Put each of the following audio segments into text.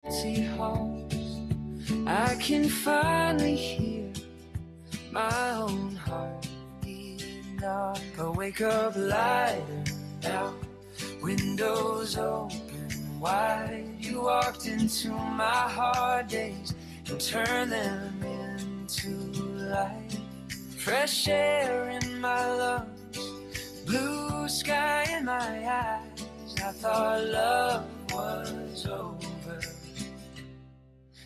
empty halls, I can finally hear my own heart beating up. I wake up lighter now, windows open wide. You walked into my hard days and turned them into light. Fresh air in my lungs, blue sky in my eyes. I thought love was over,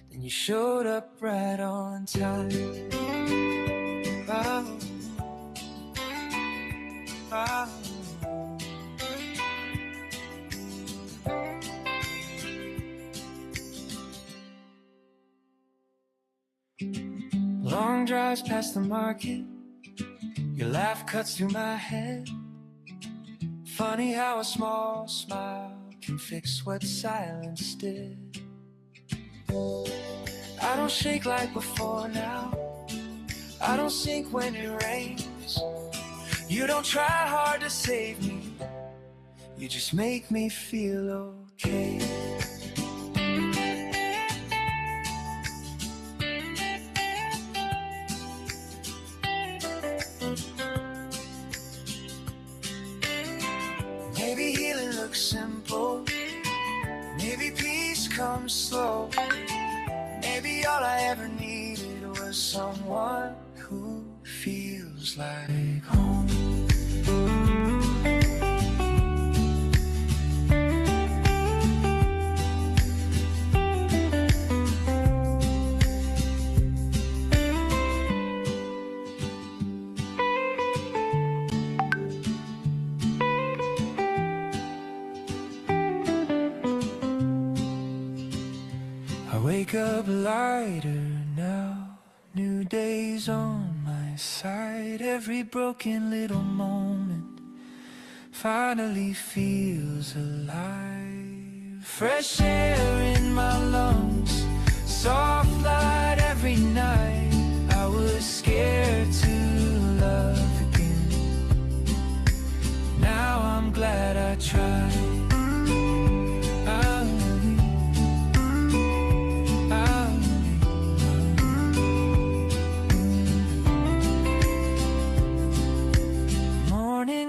then you showed up right on time. Oh, oh. Long drives past the market, your laugh cuts through my head. Funny how a small smile can fix what silence did. I don't shake like before now, I don't sink when it rains. You don't try hard to save me, you just make me feel okay. Maybe healing looks simple, maybe peace comes slow. Maybe all I ever needed was someone who feels like home. I wake up lighter now, new days on my side. Every broken little moment finally feels alive. Fresh air in my lungs, soft light every night. I was scared to love again, now I'm glad I tried.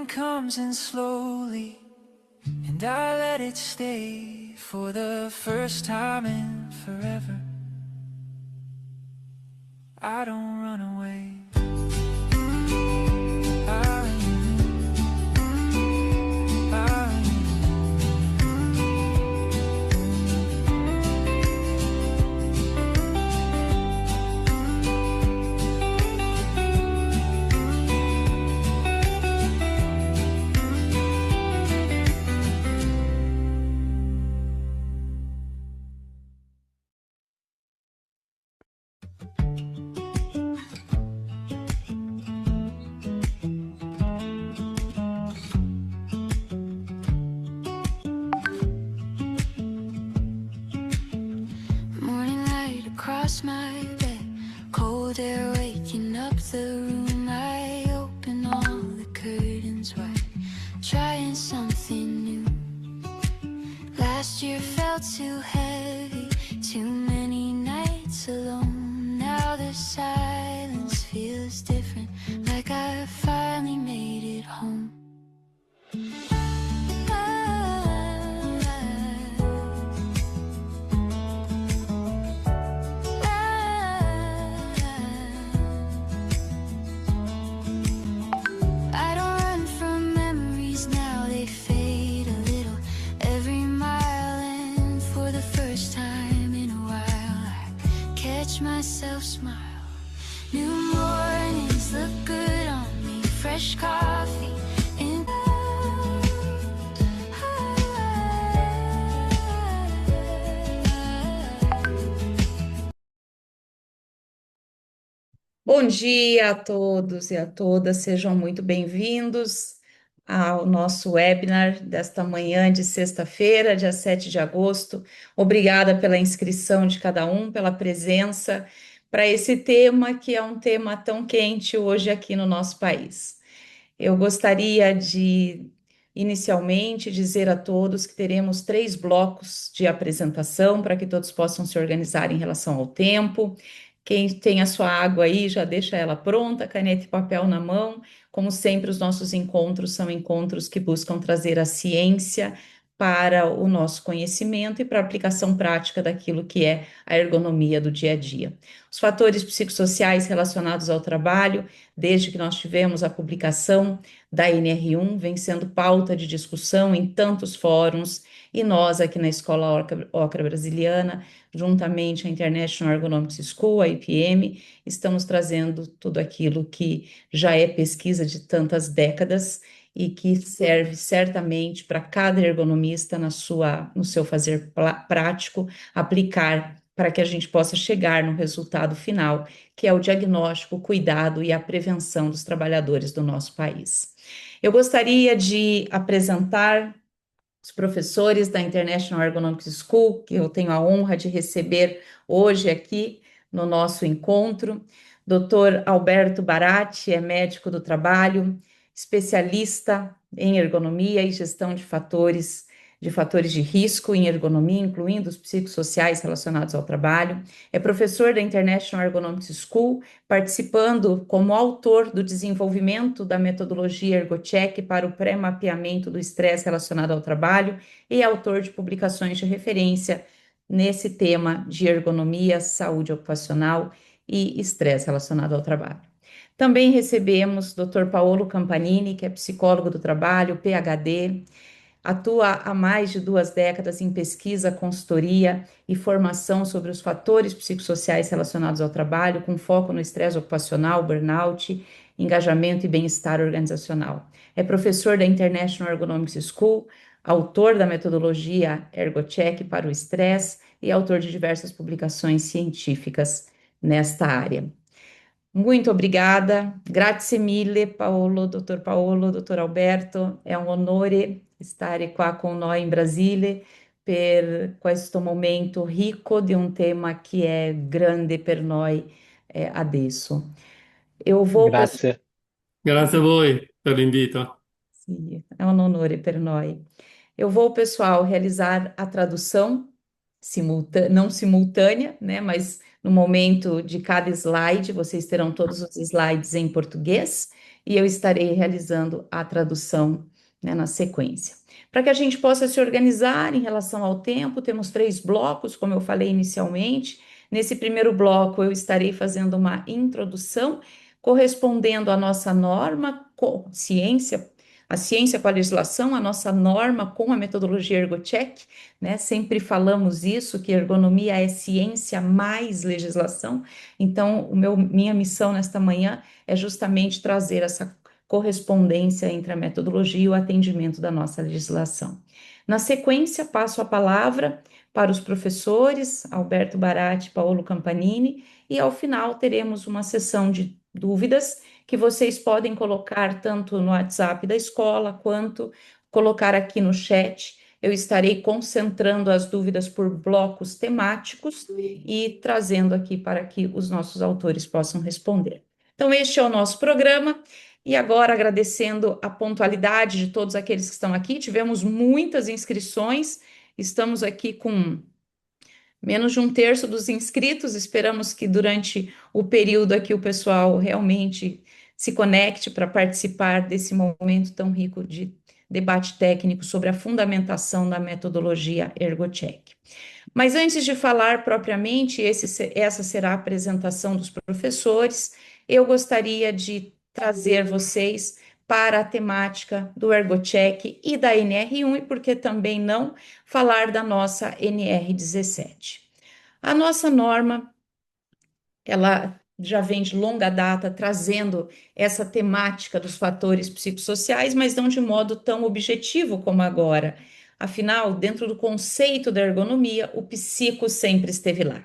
Comes in slowly, and I let it stay for the first time in forever. I don't run away. Across my bed, cold air waking up the room. I open all the curtains wide, trying something new. Last year felt too heavy, too many nights alone. Now the silence feels different, like I finally made it home. Myself smile, new mornings look good on me, fresh coffee and Bom dia a todos e a todas, sejam muito bem-vindos ao nosso webinar desta manhã de sexta-feira, dia 7 de agosto. Obrigada pela inscrição de cada um, pela presença para esse tema que é um tema tão quente hoje aqui no nosso país. Eu gostaria de inicialmente dizer a todos que teremos 3 blocos de apresentação para que todos possam se organizar em relação ao tempo. Quem tem a sua água aí, já deixa ela pronta, caneta e papel na mão. Como sempre, os nossos encontros são encontros que buscam trazer a ciência para o nosso conhecimento e para a aplicação prática daquilo que é a ergonomia do dia a dia. Os fatores psicossociais relacionados ao trabalho, desde que nós tivemos a publicação da NR1, vem sendo pauta de discussão em tantos fóruns, e nós aqui na Escola Ocra Brasiliana, juntamente à International Ergonomics School, a IPM, estamos trazendo tudo aquilo que já é pesquisa de tantas décadas e que serve certamente para cada ergonomista no seu fazer prático, aplicar para que a gente possa chegar no resultado final, que é o diagnóstico, o cuidado e a prevenção dos trabalhadores do nosso país. Eu gostaria de apresentar os professores da International Ergonomics School, que eu tenho a honra de receber hoje aqui no nosso encontro. Dr. Alberto Barati é médico do trabalho, especialista em ergonomia e gestão de fatores de risco em ergonomia, incluindo os psicossociais relacionados ao trabalho. É professor da International Ergonomics School, participando como autor do desenvolvimento da metodologia ErgoCheck para o pré-mapeamento do estresse relacionado ao trabalho e autor de publicações de referência nesse tema de ergonomia, saúde ocupacional e estresse relacionado ao trabalho. Também recebemos Dr. Paolo Campanini, que é psicólogo do trabalho, PhD, atua há mais de 2 décadas em pesquisa, consultoria e formação sobre os fatores psicossociais relacionados ao trabalho, com foco no estresse ocupacional, burnout, engajamento e bem-estar organizacional. É professor da International Ergonomics School, autor da metodologia ErgoCheck para o estresse e autor de diversas publicações científicas nesta área. Muito obrigada, grazie mille Paolo, dottor Paolo, dottor Alberto, è un onore stare qua con noi in Brasile per questo momento ricco di un tema che è grande per noi adesso. Eu vou, Grazie. Grazie a voi per l'invito. Sì, é um onore per noi. Eu vou, pessoal, realizar a tradução não simultânea, né, mas no momento de cada slide, vocês terão todos os slides em português e eu estarei realizando a tradução, né, na sequência. Para que a gente possa se organizar em relação ao tempo, temos 3 blocos, como eu falei inicialmente. Nesse primeiro bloco, eu estarei fazendo uma introdução correspondendo à nossa norma, a ciência com a legislação, a nossa norma com a metodologia ErgoCheck, né? Sempre falamos isso, que ergonomia é ciência mais legislação. Então, minha missão nesta manhã é justamente trazer essa correspondência entre a metodologia e o atendimento da nossa legislação. Na sequência, passo a palavra para os professores Alberto Barati e Paolo Campanini, e ao final teremos uma sessão de dúvidas que vocês podem colocar tanto no WhatsApp da escola quanto colocar aqui no chat. Eu estarei concentrando as dúvidas por blocos temáticos e trazendo aqui para que os nossos autores possam responder. Então, este é o nosso programa. E agora, agradecendo a pontualidade de todos aqueles que estão aqui, tivemos muitas inscrições, estamos aqui com menos de 1/3 dos inscritos. Esperamos que durante o período aqui o pessoal realmente se conecte para participar desse momento tão rico de debate técnico sobre a fundamentação da metodologia ErgoCheck. Mas antes de falar propriamente, essa será a apresentação dos professores, eu gostaria de trazer vocês para a temática do ErgoCheck e da NR1, e por que também não falar da nossa NR17. A nossa norma, ela já vem de longa data trazendo essa temática dos fatores psicossociais, mas não de modo tão objetivo como agora. Afinal, dentro do conceito da ergonomia, o psico sempre esteve lá,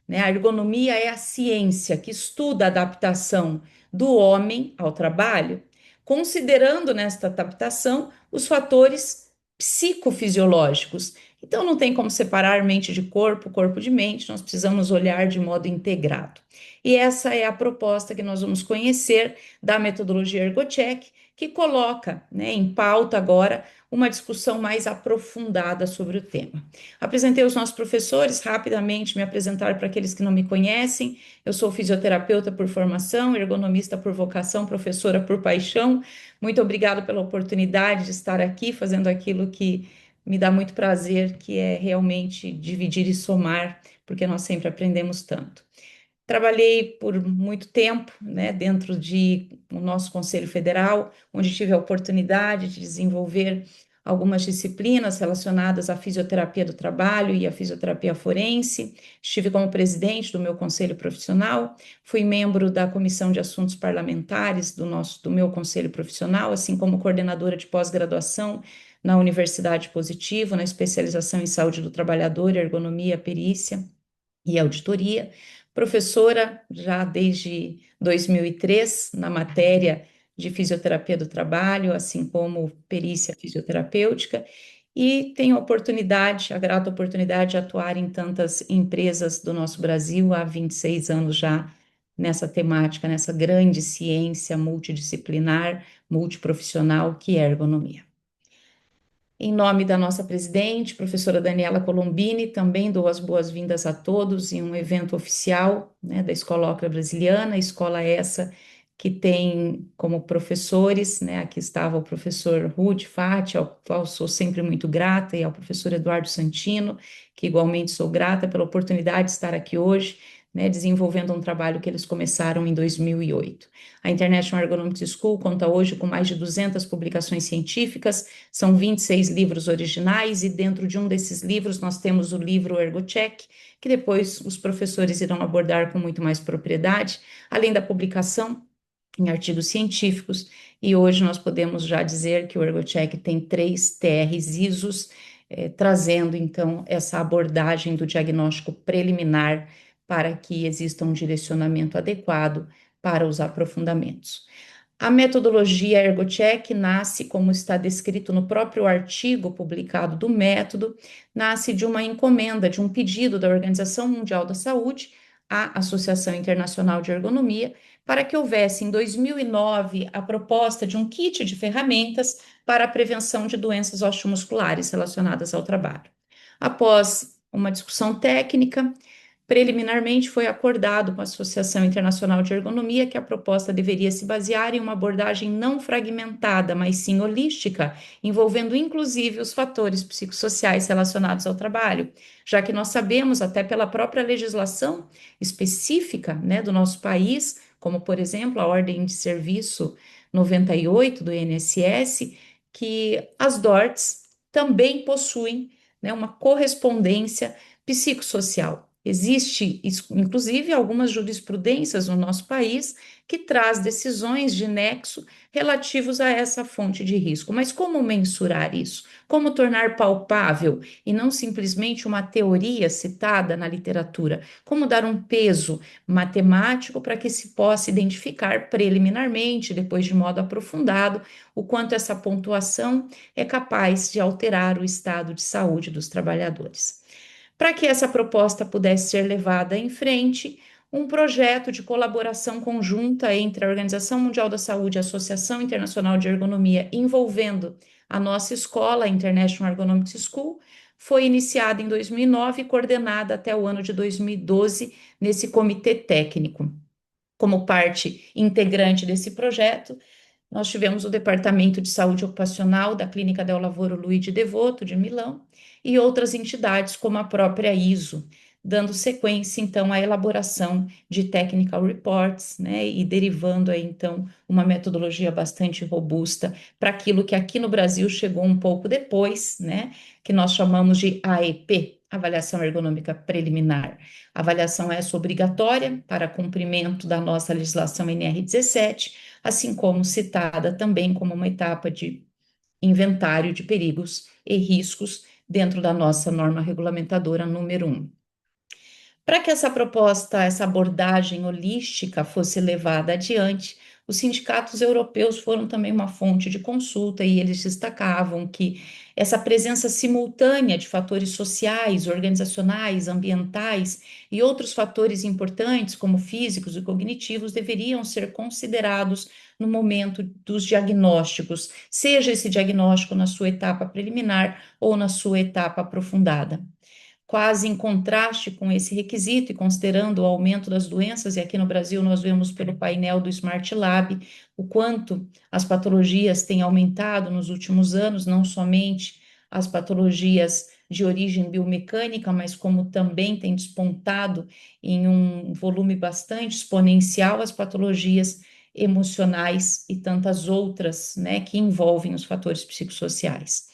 né? A ergonomia é a ciência que estuda a adaptação do homem ao trabalho, considerando nesta adaptação os fatores psicofisiológicos. Então, não tem como separar mente de corpo, corpo de mente, nós precisamos olhar de modo integrado. E essa é a proposta que nós vamos conhecer da metodologia ErgoCheck, que coloca, né, em pauta agora uma discussão mais aprofundada sobre o tema. Apresentei os nossos professores, rapidamente me apresentar para aqueles que não me conhecem. Eu sou fisioterapeuta por formação, ergonomista por vocação, professora por paixão. Muito obrigada pela oportunidade de estar aqui fazendo aquilo que me dá muito prazer, que é realmente dividir e somar, porque nós sempre aprendemos tanto. Trabalhei por muito tempo, né, dentro o nosso Conselho Federal, onde tive a oportunidade de desenvolver algumas disciplinas relacionadas à fisioterapia do trabalho e à fisioterapia forense. Estive como presidente do meu conselho profissional, fui membro da Comissão de Assuntos Parlamentares do meu conselho profissional, assim como coordenadora de pós-graduação na Universidade Positivo, na especialização em saúde do trabalhador, ergonomia, perícia e auditoria, professora já desde 2003 na matéria de fisioterapia do trabalho, assim como perícia fisioterapêutica, e tenho a grata oportunidade de atuar em tantas empresas do nosso Brasil há 26 anos já nessa temática, nessa grande ciência multidisciplinar, multiprofissional que é a ergonomia. Em nome da nossa presidente, professora Daniela Colombini, também dou as boas-vindas a todos em um evento oficial, né, da Escola Ocra Brasiliana, escola essa que tem como professores, né, aqui estava o professor Ruth Fati, ao qual sou sempre muito grata, e ao professor Eduardo Santino, que igualmente sou grata pela oportunidade de estar aqui hoje, né, desenvolvendo um trabalho que eles começaram em 2008. A International Ergonomics School conta hoje com mais de 200 publicações científicas, são 26 livros originais, e dentro de um desses livros nós temos o livro ErgoCheck, que depois os professores irão abordar com muito mais propriedade, além da publicação em artigos científicos, e hoje nós podemos já dizer que o ErgoCheck tem 3 TRs ISOs, trazendo então essa abordagem do diagnóstico preliminar para que exista um direcionamento adequado para os aprofundamentos. A metodologia ErgoCheck nasce, como está descrito no próprio artigo publicado do método, nasce de uma encomenda, de um pedido da Organização Mundial da Saúde à Associação Internacional de Ergonomia, para que houvesse em 2009 a proposta de um kit de ferramentas para a prevenção de doenças osteomusculares relacionadas ao trabalho. Após uma discussão técnica, preliminarmente foi acordado com a Associação Internacional de Ergonomia que a proposta deveria se basear em uma abordagem não fragmentada, mas sim holística, envolvendo inclusive os fatores psicossociais relacionados ao trabalho, já que nós sabemos, até pela própria legislação específica, né, do nosso país, como por exemplo a Ordem de Serviço 98 do INSS, que as DORTs também possuem, né, uma correspondência psicossocial. Existe, inclusive, algumas jurisprudências no nosso país que traz decisões de nexo relativos a essa fonte de risco. Mas como mensurar isso? Como tornar palpável e não simplesmente uma teoria citada na literatura? Como dar um peso matemático para que se possa identificar preliminarmente, depois de modo aprofundado, o quanto essa pontuação é capaz de alterar o estado de saúde dos trabalhadores? Para que essa proposta pudesse ser levada em frente, um projeto de colaboração conjunta entre a Organização Mundial da Saúde e a Associação Internacional de Ergonomia, envolvendo a nossa escola, a International Ergonomics School, foi iniciada em 2009 e coordenada até o ano de 2012 nesse comitê técnico. Como parte integrante desse projeto, nós tivemos o Departamento de Saúde Ocupacional da Clínica del Lavoro Luigi Devoto, de Milão, e outras entidades, como a própria ISO, dando sequência, então, à elaboração de technical reports, né, e derivando aí, então, uma metodologia bastante robusta para aquilo que aqui no Brasil chegou um pouco depois, né, que nós chamamos de AEP, Avaliação Ergonômica Preliminar. A avaliação essa obrigatória para cumprimento da nossa legislação NR17, assim como citada também como uma etapa de inventário de perigos e riscos dentro da nossa norma regulamentadora número 1. Para que essa proposta, essa abordagem holística fosse levada adiante, Os sindicatos europeus foram também uma fonte de consulta e eles destacavam que essa presença simultânea de fatores sociais, organizacionais, ambientais e outros fatores importantes, como físicos e cognitivos, deveriam ser considerados no momento dos diagnósticos, seja esse diagnóstico na sua etapa preliminar ou na sua etapa aprofundada. Quase em contraste com esse requisito e considerando o aumento das doenças, e aqui no Brasil nós vemos pelo painel do Smart Lab o quanto as patologias têm aumentado nos últimos anos, não somente as patologias de origem biomecânica, mas como também tem despontado em um volume bastante exponencial as patologias emocionais e tantas outras, né, que envolvem os fatores psicossociais.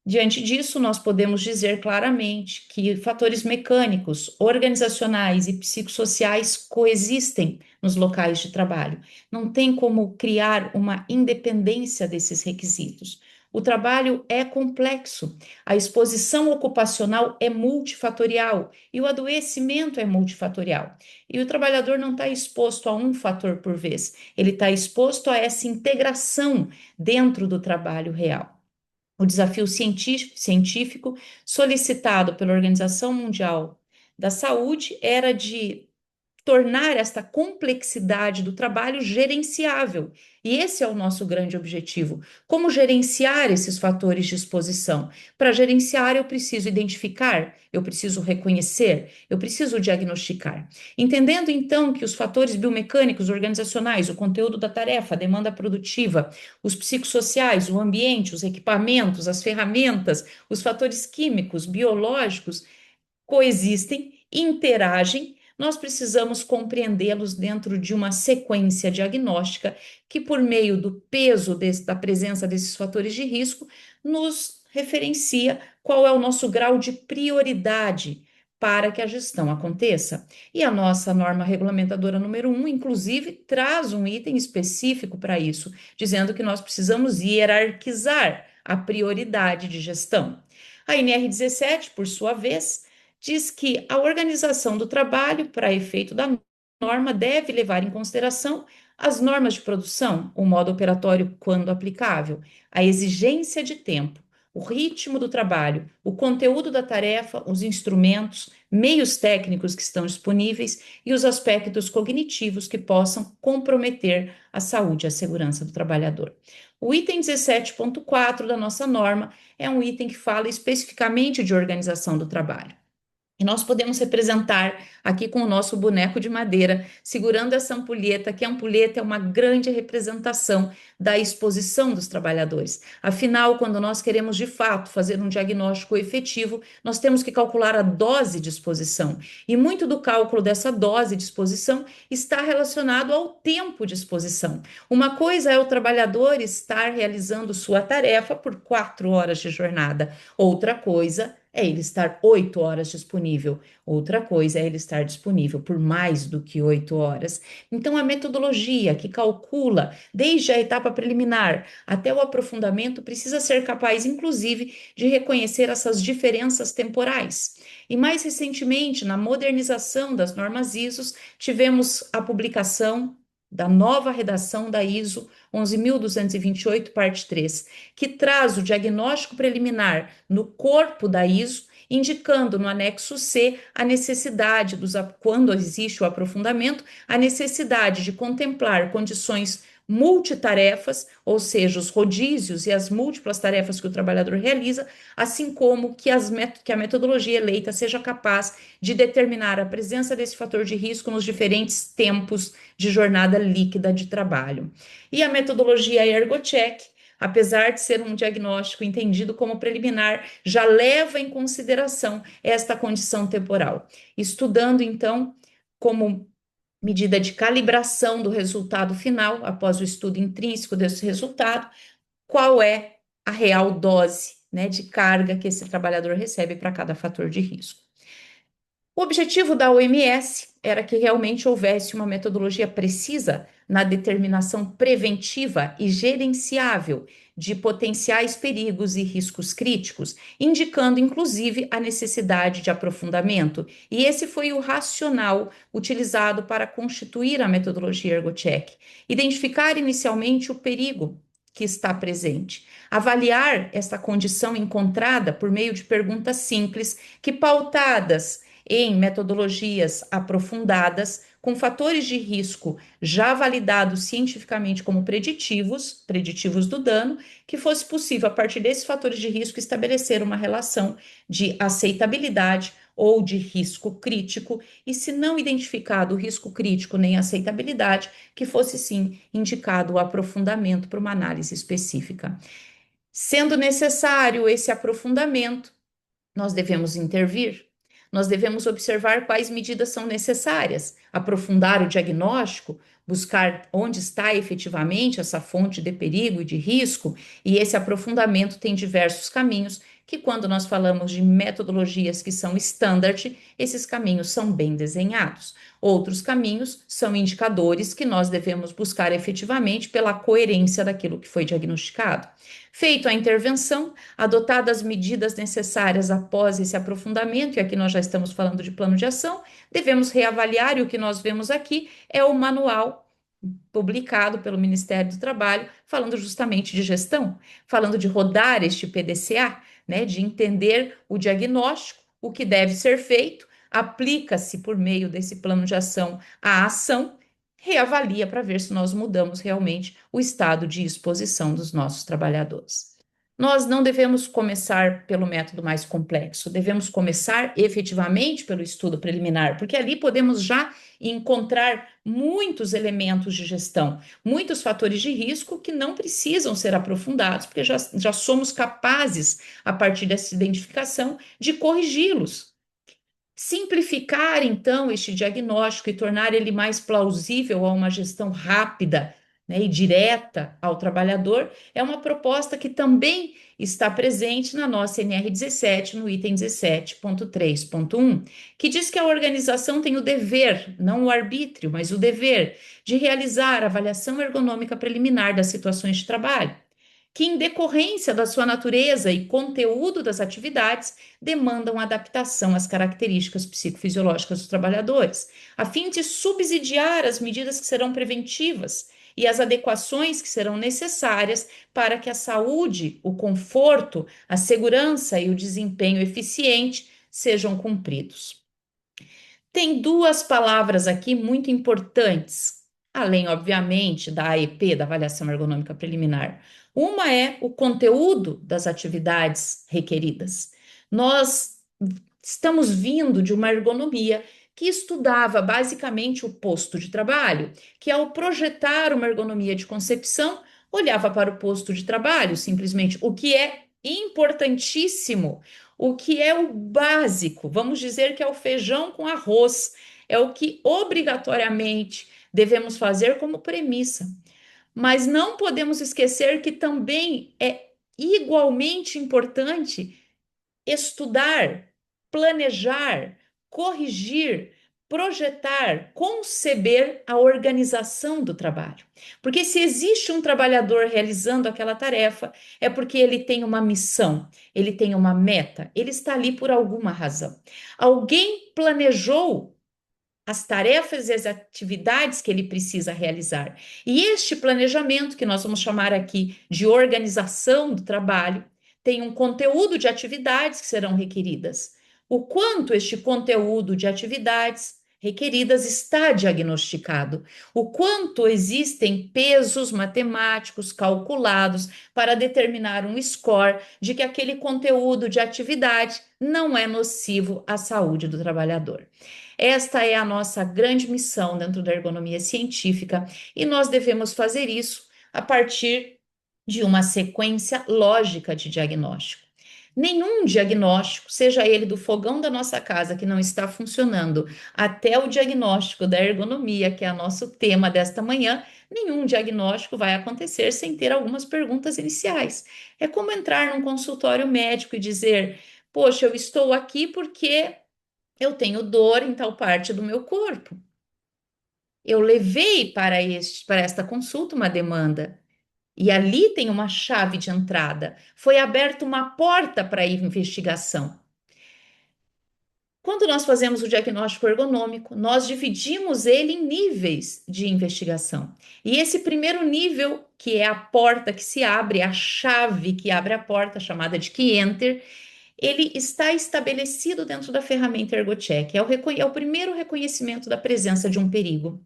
Diante disso, nós podemos dizer claramente que fatores mecânicos, organizacionais e psicossociais coexistem nos locais de trabalho. Não tem como criar uma independência desses requisitos. O trabalho é complexo, a exposição ocupacional é multifatorial e o adoecimento é multifatorial. E o trabalhador não está exposto a um fator por vez, ele está exposto a essa integração dentro do trabalho real. O desafio científico solicitado pela Organização Mundial da Saúde era de tornar esta complexidade do trabalho gerenciável. E esse é o nosso grande objetivo. Como gerenciar esses fatores de exposição? Para gerenciar, eu preciso identificar, eu preciso reconhecer, eu preciso diagnosticar. Entendendo então que os fatores biomecânicos, organizacionais, o conteúdo da tarefa, a demanda produtiva, os psicossociais, o ambiente, os equipamentos, as ferramentas, os fatores químicos, biológicos, coexistem, interagem, nós precisamos compreendê-los dentro de uma sequência diagnóstica que, por meio do peso da presença desses fatores de risco, nos referencia qual é o nosso grau de prioridade para que a gestão aconteça. E a nossa norma regulamentadora número 1, inclusive, traz um item específico para isso, dizendo que nós precisamos hierarquizar a prioridade de gestão. A NR17, por sua vez, diz que a organização do trabalho, para efeito da norma, deve levar em consideração as normas de produção, o modo operatório quando aplicável, a exigência de tempo, o ritmo do trabalho, o conteúdo da tarefa, os instrumentos, meios técnicos que estão disponíveis e os aspectos cognitivos que possam comprometer a saúde e a segurança do trabalhador. O item 17.4 da nossa norma é um item que fala especificamente de organização do trabalho. E nós podemos representar aqui com o nosso boneco de madeira, segurando essa ampulheta, que a ampulheta é uma grande representação da exposição dos trabalhadores. Afinal, quando nós queremos de fato fazer um diagnóstico efetivo, nós temos que calcular a dose de exposição. E muito do cálculo dessa dose de exposição está relacionado ao tempo de exposição. Uma coisa é o trabalhador estar realizando sua tarefa por 4 horas de jornada, outra coisa é ele estar 8 horas disponível. Outra coisa é ele estar disponível por mais do que 8 horas. Então, a metodologia que calcula desde a etapa preliminar até o aprofundamento precisa ser capaz, inclusive, de reconhecer essas diferenças temporais. E mais recentemente, na modernização das normas ISO, tivemos a publicação da nova redação da ISO 11.228, parte 3, que traz o diagnóstico preliminar no corpo da ISO, indicando no anexo C a necessidade, quando existe o aprofundamento, a necessidade de contemplar condições multitarefas, ou seja, os rodízios e as múltiplas tarefas que o trabalhador realiza, assim como que a metodologia eleita seja capaz de determinar a presença desse fator de risco nos diferentes tempos de jornada líquida de trabalho. E a metodologia ErgoCheck, apesar de ser um diagnóstico entendido como preliminar, já leva em consideração esta condição temporal, estudando então como medida de calibração do resultado final, após o estudo intrínseco desse resultado, qual é a real dose, né, de carga que esse trabalhador recebe para cada fator de risco. O objetivo da OMS era que realmente houvesse uma metodologia precisa na determinação preventiva e gerenciável de potenciais perigos e riscos críticos, indicando inclusive a necessidade de aprofundamento. E esse foi o racional utilizado para constituir a metodologia ErgoCheck. Identificar inicialmente o perigo que está presente, avaliar essa condição encontrada por meio de perguntas simples que, pautadas em metodologias aprofundadas, com fatores de risco já validados cientificamente como preditivos do dano, que fosse possível, a partir desses fatores de risco, estabelecer uma relação de aceitabilidade ou de risco crítico, e se não identificado o risco crítico nem aceitabilidade, que fosse sim indicado o aprofundamento para uma análise específica. Sendo necessário esse aprofundamento, nós devemos intervir, nós devemos observar quais medidas são necessárias, aprofundar o diagnóstico, buscar onde está efetivamente essa fonte de perigo e de risco, e esse aprofundamento tem diversos caminhos, que quando nós falamos de metodologias que são standard, esses caminhos são bem desenhados. Outros caminhos são indicadores que nós devemos buscar efetivamente pela coerência daquilo que foi diagnosticado. Feito a intervenção, adotadas as medidas necessárias após esse aprofundamento, e aqui nós já estamos falando de plano de ação, devemos reavaliar, e o que nós vemos aqui é o manual publicado pelo Ministério do Trabalho, falando justamente de gestão, falando de rodar este PDCA, né, de entender o diagnóstico, o que deve ser feito, aplica-se por meio desse plano de ação a ação, reavalia para ver se nós mudamos realmente o estado de exposição dos nossos trabalhadores. Nós não devemos começar pelo método mais complexo, devemos começar efetivamente pelo estudo preliminar, porque ali podemos já encontrar muitos elementos de gestão, muitos fatores de risco que não precisam ser aprofundados, porque já somos capazes, a partir dessa identificação, de corrigi-los. Simplificar, então, este diagnóstico e tornar ele mais plausível a uma gestão rápida, né, e direta ao trabalhador é uma proposta que também está presente na nossa NR17, no item 17.3.1, que diz que a organização tem o dever, não o arbítrio, mas o dever de realizar a avaliação ergonômica preliminar das situações de trabalho, que, em decorrência da sua natureza e conteúdo das atividades, demandam adaptação às características psicofisiológicas dos trabalhadores, a fim de subsidiar as medidas que serão preventivas e as adequações que serão necessárias para que a saúde, o conforto, a segurança e o desempenho eficiente sejam cumpridos. Tem duas palavras aqui muito importantes, além, obviamente, da AEP, da Avaliação Ergonômica Preliminar. Uma é o conteúdo das atividades requeridas. Nós estamos vindo de uma ergonomia que estudava basicamente o posto de trabalho, que ao projetar uma ergonomia de concepção, olhava para o posto de trabalho, simplesmente o que é importantíssimo, o que é o básico, vamos dizer que é o feijão com arroz, é o que obrigatoriamente devemos fazer como premissa. Mas não podemos esquecer que também é igualmente importante estudar, planejar, corrigir, projetar, conceber a organização do trabalho. Porque se existe um trabalhador realizando aquela tarefa, é porque ele tem uma missão, ele tem uma meta, ele está ali por alguma razão. Alguém planejou as tarefas e as atividades que ele precisa realizar. E este planejamento, que nós vamos chamar aqui de organização do trabalho, tem um conteúdo de atividades que serão requeridas. O quanto este conteúdo de atividades requeridas está diagnosticado, o quanto existem pesos matemáticos calculados para determinar um score de que aquele conteúdo de atividade não é nocivo à saúde do trabalhador. Esta é a nossa grande missão dentro da ergonomia científica e nós devemos fazer isso a partir de uma sequência lógica de diagnóstico. Nenhum diagnóstico, seja ele do fogão da nossa casa que não está funcionando, até o diagnóstico da ergonomia, que é o nosso tema desta manhã, nenhum diagnóstico vai acontecer sem ter algumas perguntas iniciais. É como entrar num consultório médico e dizer: poxa, eu estou aqui porque eu tenho dor em tal parte do meu corpo. Eu levei para esta consulta uma demanda. E ali tem uma chave de entrada. Foi aberta uma porta para a investigação. Quando nós fazemos o diagnóstico ergonômico, nós dividimos ele em níveis de investigação. E esse primeiro nível, que é a porta que se abre, a chave que abre a porta, chamada de key enter, ele está estabelecido dentro da ferramenta ErgoCheck. É o primeiro reconhecimento da presença de um perigo.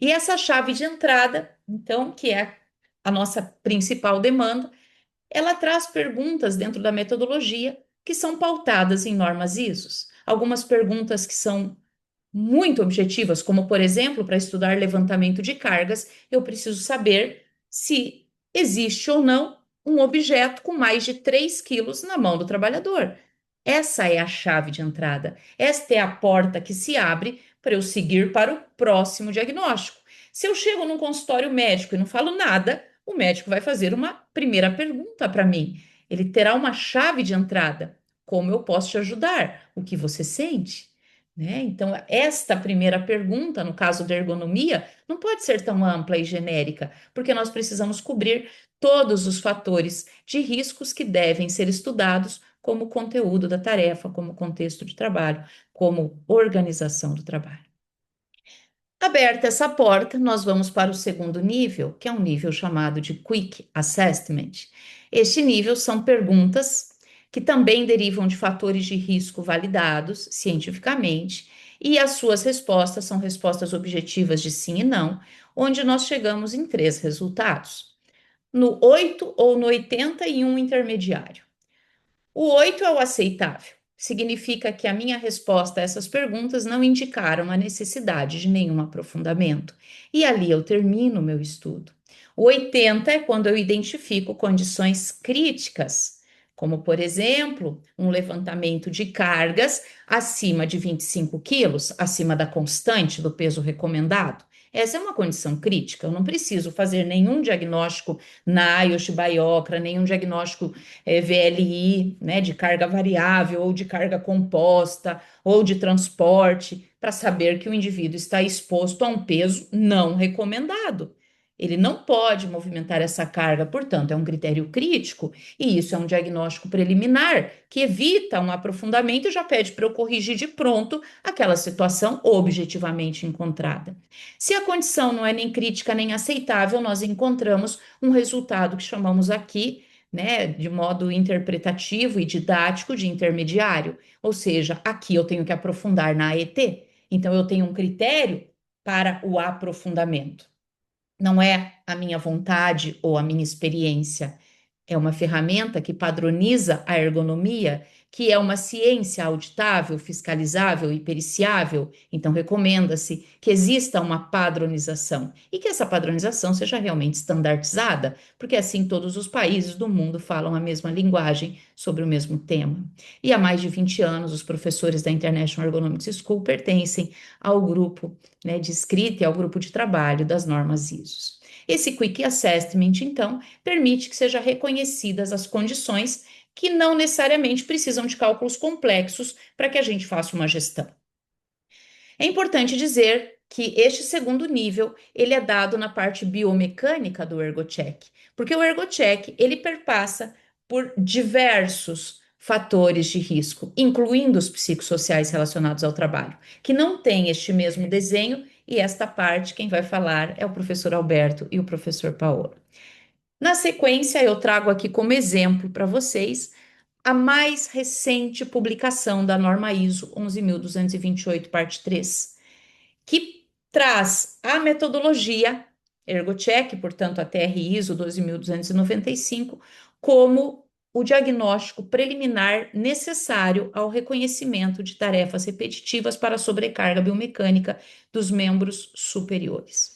E essa chave de entrada, então, que é a nossa principal demanda, ela traz perguntas dentro da metodologia que são pautadas em normas ISOs. Algumas perguntas que são muito objetivas, como, por exemplo, para estudar levantamento de cargas, eu preciso saber se existe ou não um objeto com mais de 3 quilos na mão do trabalhador. Essa é a chave de entrada. Esta é a porta que se abre para eu seguir para o próximo diagnóstico. Se eu chego num consultório médico e não falo nada, o médico vai fazer uma primeira pergunta para mim. Ele terá uma chave de entrada. Como eu posso te ajudar? O que você sente? Né? Então, esta primeira pergunta, no caso da ergonomia, não pode ser tão ampla e genérica, porque nós precisamos cobrir todos os fatores de riscos que devem ser estudados, como conteúdo da tarefa, como contexto de trabalho, como organização do trabalho. Aberta essa porta, nós vamos para o segundo nível, que é um nível chamado de Quick Assessment. Este nível são perguntas que também derivam de fatores de risco validados cientificamente, e as suas respostas são respostas objetivas de sim e não, onde nós chegamos em 3 resultados: no 8 ou no 80 e um intermediário. O 8 é o aceitável. Significa que a minha resposta a essas perguntas não indicaram a necessidade de nenhum aprofundamento. E ali eu termino o meu estudo. O 80 é quando eu identifico condições críticas, como, por exemplo, um levantamento de cargas acima de 25 quilos, acima da constante do peso recomendado. Essa é uma condição crítica. Eu não preciso fazer nenhum diagnóstico NIOSH, Biocra, nenhum diagnóstico VLI, né, de carga variável ou de carga composta ou de transporte, para saber que o indivíduo está exposto a um peso não recomendado. Ele não pode movimentar essa carga, portanto, é um critério crítico, e isso é um diagnóstico preliminar que evita um aprofundamento e já pede para eu corrigir de pronto aquela situação objetivamente encontrada. Se a condição não é nem crítica nem aceitável, nós encontramos um resultado que chamamos aqui, né, de modo interpretativo e didático de intermediário, ou seja, aqui eu tenho que aprofundar na AET, então eu tenho um critério para o aprofundamento. Não é a minha vontade ou a minha experiência, é uma ferramenta que padroniza a ergonomia, que é uma ciência auditável, fiscalizável e periciável. Então, recomenda-se que exista uma padronização e que essa padronização seja realmente standardizada, porque assim todos os países do mundo falam a mesma linguagem sobre o mesmo tema. E há mais de 20 anos, os professores da International Ergonomics School pertencem ao grupo, né, de escrita e ao grupo de trabalho das normas ISO. Esse Quick Assessment, então, permite que sejam reconhecidas as condições que não necessariamente precisam de cálculos complexos para que a gente faça uma gestão. É importante dizer que este segundo nível, ele é dado na parte biomecânica do ErgoCheck, porque o ErgoCheck, ele perpassa por diversos fatores de risco, incluindo os psicossociais relacionados ao trabalho, que não tem este mesmo desenho, e esta parte quem vai falar é o professor Alberto e o professor Paulo. Na sequência, eu trago aqui como exemplo para vocês a mais recente publicação da norma ISO 11.228, parte 3, que traz a metodologia ErgoCheck, portanto, a TR ISO 12.295, como o diagnóstico preliminar necessário ao reconhecimento de tarefas repetitivas para a sobrecarga biomecânica dos membros superiores.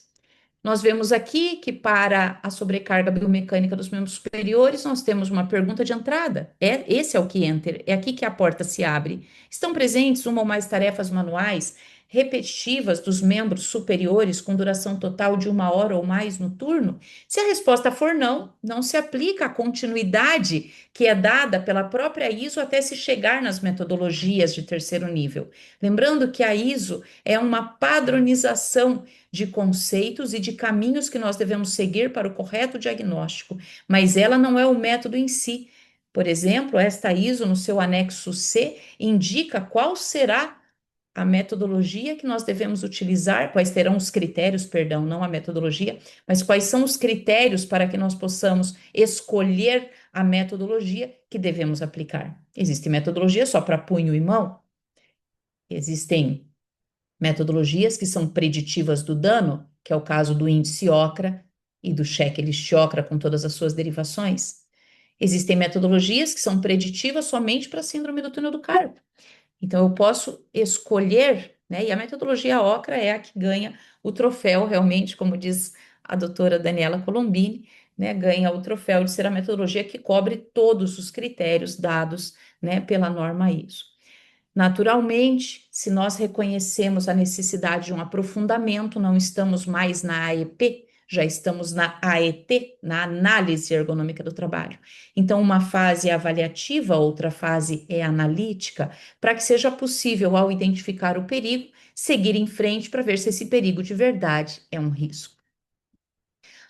Nós vemos aqui que para a sobrecarga biomecânica dos membros superiores, nós temos uma pergunta de entrada. Esse é o que enter, é aqui que a porta se abre. Estão presentes uma ou mais tarefas manuais repetitivas dos membros superiores com duração total de 1 hora ou mais no turno? Se a resposta for não, não se aplica a continuidade que é dada pela própria ISO até se chegar nas metodologias de terceiro nível. Lembrando que a ISO é uma padronização de conceitos e de caminhos que nós devemos seguir para o correto diagnóstico, mas ela não é o método em si. Por exemplo, esta ISO, no seu anexo C, indica qual será a metodologia que nós devemos utilizar, quais serão os critérios, perdão, não a metodologia, mas quais são os critérios para que nós possamos escolher a metodologia que devemos aplicar. Existe metodologia só para punho e mão, existem metodologias que são preditivas do dano, que é o caso do índice Ocra e do checklist Ocra com todas as suas derivações. Existem metodologias que são preditivas somente para a síndrome do túnel do carpo. Então, eu posso escolher, né? E a metodologia Ocra é a que ganha o troféu, realmente, como diz a doutora Daniela Colombini, né? Ganha o troféu de ser a metodologia que cobre todos os critérios dados, né, pela norma ISO. Naturalmente, se nós reconhecemos a necessidade de um aprofundamento, não estamos mais na AEP, já estamos na AET, na análise ergonômica do trabalho. Então, uma fase é avaliativa, outra fase é analítica, para que seja possível, ao identificar o perigo, seguir em frente para ver se esse perigo de verdade é um risco.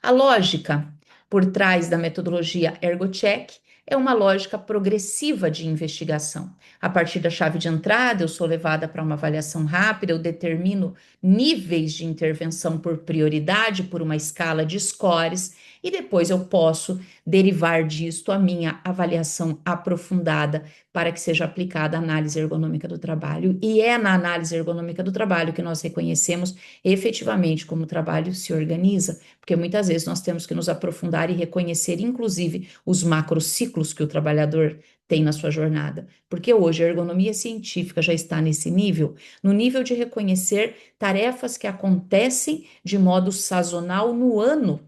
A lógica por trás da metodologia ErgoCheck é uma lógica progressiva de investigação. A partir da chave de entrada, eu sou levada para uma avaliação rápida, eu determino níveis de intervenção por prioridade, por uma escala de scores, e depois eu posso derivar disto a minha avaliação aprofundada para que seja aplicada a análise ergonômica do trabalho. E é na análise ergonômica do trabalho que nós reconhecemos efetivamente como o trabalho se organiza, porque muitas vezes nós temos que nos aprofundar e reconhecer, inclusive, os macrociclos que o trabalhador tem na sua jornada. Porque hoje a ergonomia científica já está nesse nível, no nível de reconhecer tarefas que acontecem de modo sazonal no ano.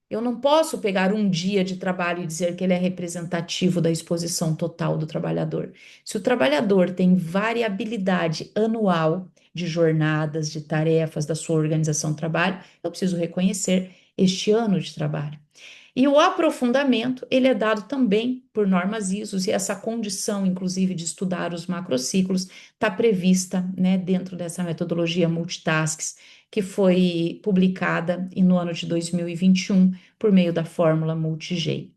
Eu não posso pegar um dia de trabalho e dizer que ele é representativo da exposição total do trabalhador. Se o trabalhador tem variabilidade anual de jornadas, de tarefas da sua organização de trabalho, eu preciso reconhecer este ano de trabalho. E o aprofundamento, ele é dado também por normas ISO, e essa condição, inclusive, de estudar os macrociclos, está prevista, né, dentro dessa metodologia Multitasks, que foi publicada no ano de 2021 por meio da fórmula MultiG.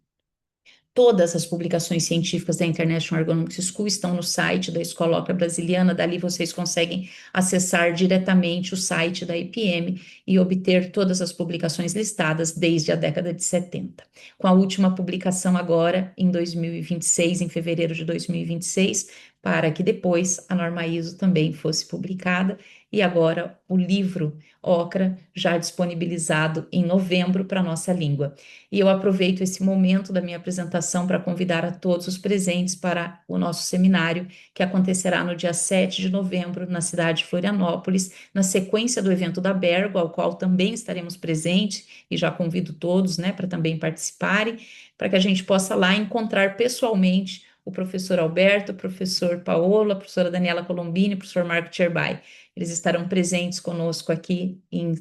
Todas as publicações científicas da International Ergonomics School estão no site da Escola Ocra Brasiliana, dali vocês conseguem acessar diretamente o site da IPM e obter todas as publicações listadas desde a década de 70. Com a última publicação agora, em 2026, em fevereiro de 2026, para que depois a norma ISO também fosse publicada, e agora o livro Ocra já disponibilizado em novembro para a nossa língua. E eu aproveito esse momento da minha apresentação para convidar a todos os presentes para o nosso seminário, que acontecerá no dia 7 de novembro, na cidade de Florianópolis, na sequência do evento da Bergo, ao qual também estaremos presentes, e já convido todos, né, para também participarem, para que a gente possa lá encontrar pessoalmente o professor Alberto, o professor Paola, a professora Daniela Colombini, o professor Marco Tcherbai. Eles estarão presentes conosco aqui em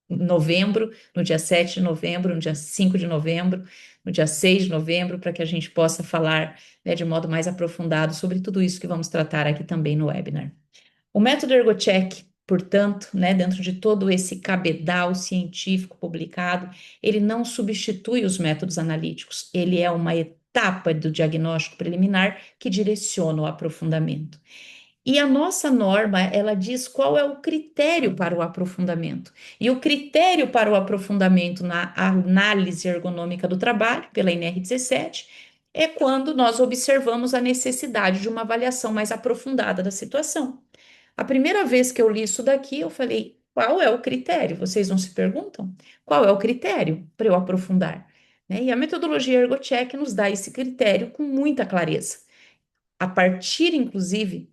novembro, no dia 7 de novembro, no dia 5 de novembro, no dia 6 de novembro, para que a gente possa falar, né, de modo mais aprofundado sobre tudo isso que vamos tratar aqui também no webinar. O método ErgoCheck, portanto, né, dentro de todo esse cabedal científico publicado, ele não substitui os métodos analíticos, ele é uma etapa do diagnóstico preliminar que direciona o aprofundamento. E a nossa norma, ela diz qual é o critério para o aprofundamento. E o critério para o aprofundamento na análise ergonômica do trabalho, pela NR17, é quando nós observamos a necessidade de uma avaliação mais aprofundada da situação. A primeira vez que eu li isso daqui, eu falei, qual é o critério? Vocês não se perguntam? Qual é o critério para eu aprofundar? Né? E a metodologia ErgoCheck nos dá esse critério com muita clareza. A partir, inclusive,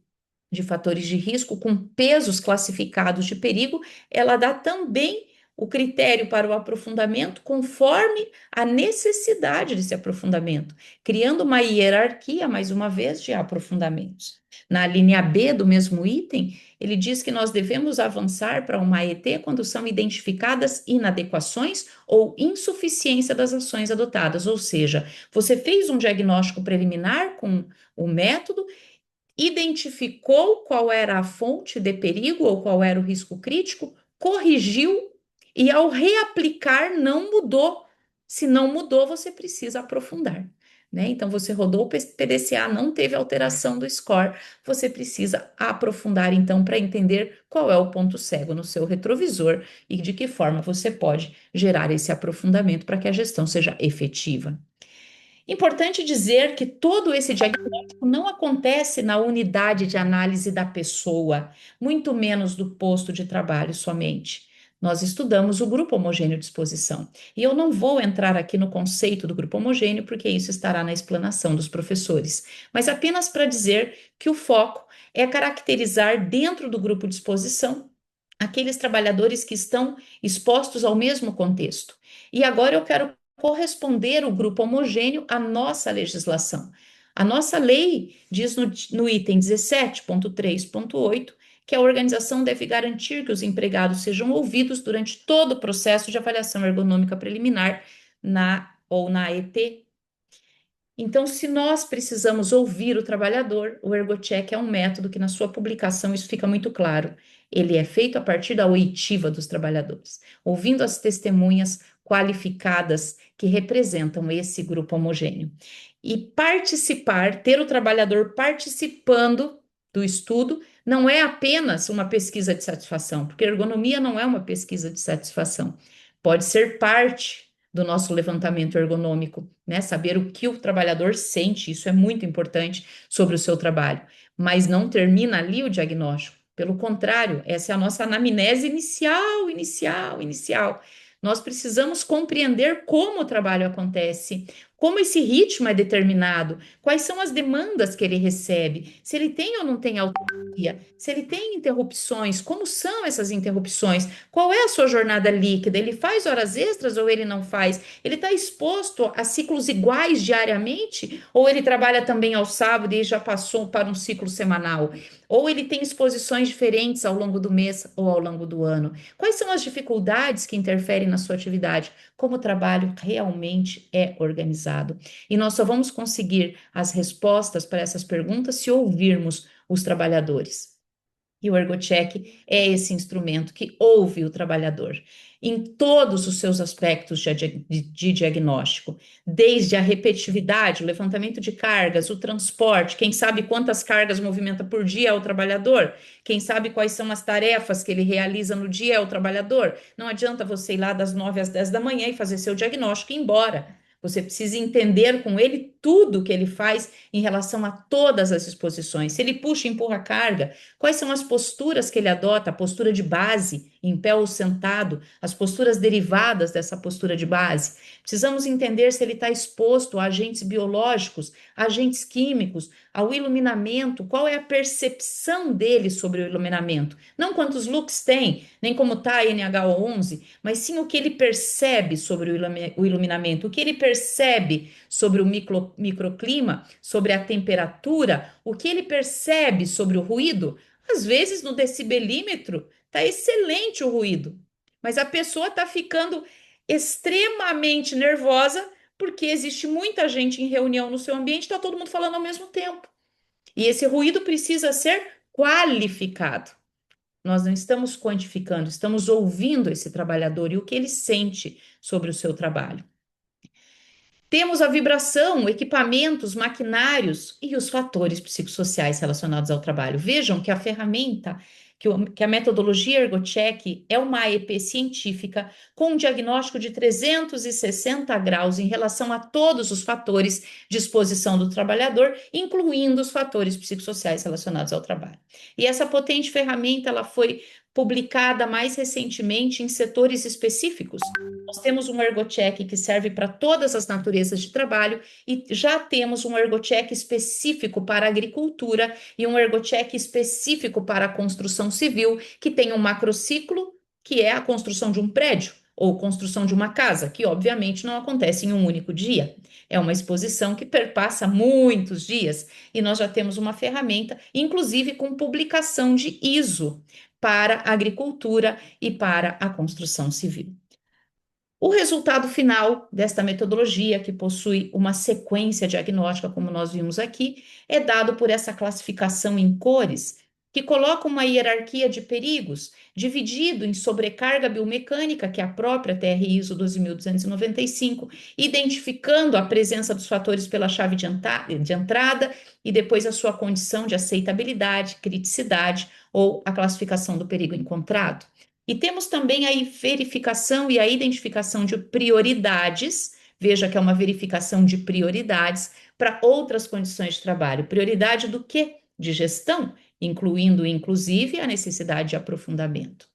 de fatores de risco com pesos classificados de perigo, ela dá também o critério para o aprofundamento conforme a necessidade desse aprofundamento, criando uma hierarquia, mais uma vez, de aprofundamentos. Na linha B do mesmo item, ele diz que nós devemos avançar para uma AET quando são identificadas inadequações ou insuficiência das ações adotadas, ou seja, você fez um diagnóstico preliminar com o método, identificou qual era a fonte de perigo ou qual era o risco crítico, corrigiu e ao reaplicar não mudou. Se não mudou, você precisa aprofundar. Né? Então, você rodou o PDCA, não teve alteração do score, você precisa aprofundar, então, para entender qual é o ponto cego no seu retrovisor e de que forma você pode gerar esse aprofundamento para que a gestão seja efetiva. Importante dizer que todo esse diagnóstico não acontece na unidade de análise da pessoa, muito menos do posto de trabalho somente. Nós estudamos o grupo homogêneo de exposição. E eu não vou entrar aqui no conceito do grupo homogêneo, porque isso estará na explanação dos professores, mas apenas para dizer que o foco é caracterizar dentro do grupo de exposição aqueles trabalhadores que estão expostos ao mesmo contexto. E agora eu quero corresponder o grupo homogêneo à nossa legislação. A nossa lei diz no item 17.3.8 que a organização deve garantir que os empregados sejam ouvidos durante todo o processo de avaliação ergonômica preliminar na AET. Então, se nós precisamos ouvir o trabalhador, o ErgoCheck é um método que, na sua publicação, isso fica muito claro. Ele é feito a partir da oitiva dos trabalhadores, ouvindo as testemunhas qualificadas que representam esse grupo homogêneo. E participar, ter o trabalhador participando do estudo, não é apenas uma pesquisa de satisfação, porque ergonomia não é uma pesquisa de satisfação. Pode ser parte do nosso levantamento ergonômico, né? Saber o que o trabalhador sente, isso é muito importante sobre o seu trabalho, mas não termina ali o diagnóstico. Pelo contrário, essa é a nossa anamnese inicial. Nós precisamos compreender como o trabalho acontece, como esse ritmo é determinado, quais são as demandas que ele recebe, se ele tem ou não tem autonomia, se ele tem interrupções, como são essas interrupções, qual é a sua jornada líquida, ele faz horas extras ou ele não faz, ele está exposto a ciclos iguais diariamente ou ele trabalha também ao sábado e já passou para um ciclo semanal, ou ele tem exposições diferentes ao longo do mês ou ao longo do ano. Quais são as dificuldades que interferem na sua atividade? Como o trabalho realmente é organizado? E nós só vamos conseguir as respostas para essas perguntas se ouvirmos os trabalhadores. E o ErgoCheck é esse instrumento que ouve o trabalhador em todos os seus aspectos de diagnóstico, desde a repetitividade, o levantamento de cargas, o transporte, quem sabe quantas cargas movimenta por dia é o trabalhador, quem sabe quais são as tarefas que ele realiza no dia é o trabalhador. Não adianta você ir lá das 9 às 10 da manhã e fazer seu diagnóstico e ir embora. Você precisa entender com ele tudo que ele faz em relação a todas as exposições. Se ele puxa e empurra a carga, quais são as posturas que ele adota? A postura de base, em pé ou sentado, as posturas derivadas dessa postura de base. Precisamos entender se ele está exposto a agentes biológicos, a agentes químicos, ao iluminamento, qual é a percepção dele sobre o iluminamento. Não quantos lux tem, nem como está a NH11, mas sim o que ele percebe sobre o iluminamento, o que ele percebe sobre o microclima, sobre a temperatura, o que ele percebe sobre o ruído. Às vezes, no decibelímetro, está excelente o ruído, mas a pessoa está ficando extremamente nervosa porque existe muita gente em reunião no seu ambiente, está todo mundo falando ao mesmo tempo. E esse ruído precisa ser qualificado. Nós não estamos quantificando, estamos ouvindo esse trabalhador e o que ele sente sobre o seu trabalho. Temos a vibração, equipamentos, maquinários e os fatores psicossociais relacionados ao trabalho. Vejam que a ferramenta, que a metodologia ErgoCheck é uma AEP científica com um diagnóstico de 360 graus em relação a todos os fatores de exposição do trabalhador, incluindo os fatores psicossociais relacionados ao trabalho. E essa potente ferramenta, ela foi publicada mais recentemente em setores específicos. Nós temos um ErgoCheck que serve para todas as naturezas de trabalho e já temos um ErgoCheck específico para a agricultura e um ErgoCheck específico para a construção civil, que tem um macrociclo que é a construção de um prédio ou construção de uma casa, que obviamente não acontece em um único dia. É uma exposição que perpassa muitos dias e nós já temos uma ferramenta, inclusive com publicação de ISO para a agricultura e para a construção civil. O resultado final desta metodologia, que possui uma sequência diagnóstica, como nós vimos aqui, é dado por essa classificação em cores, que coloca uma hierarquia de perigos, dividido em sobrecarga biomecânica, que é a própria TR ISO 12.295, identificando a presença dos fatores pela chave de entrada e depois a sua condição de aceitabilidade, criticidade ou a classificação do perigo encontrado. E temos também a verificação e a identificação de prioridades, veja que é uma verificação de prioridades para outras condições de trabalho. Prioridade do quê? De gestão, incluindo, inclusive, a necessidade de aprofundamento.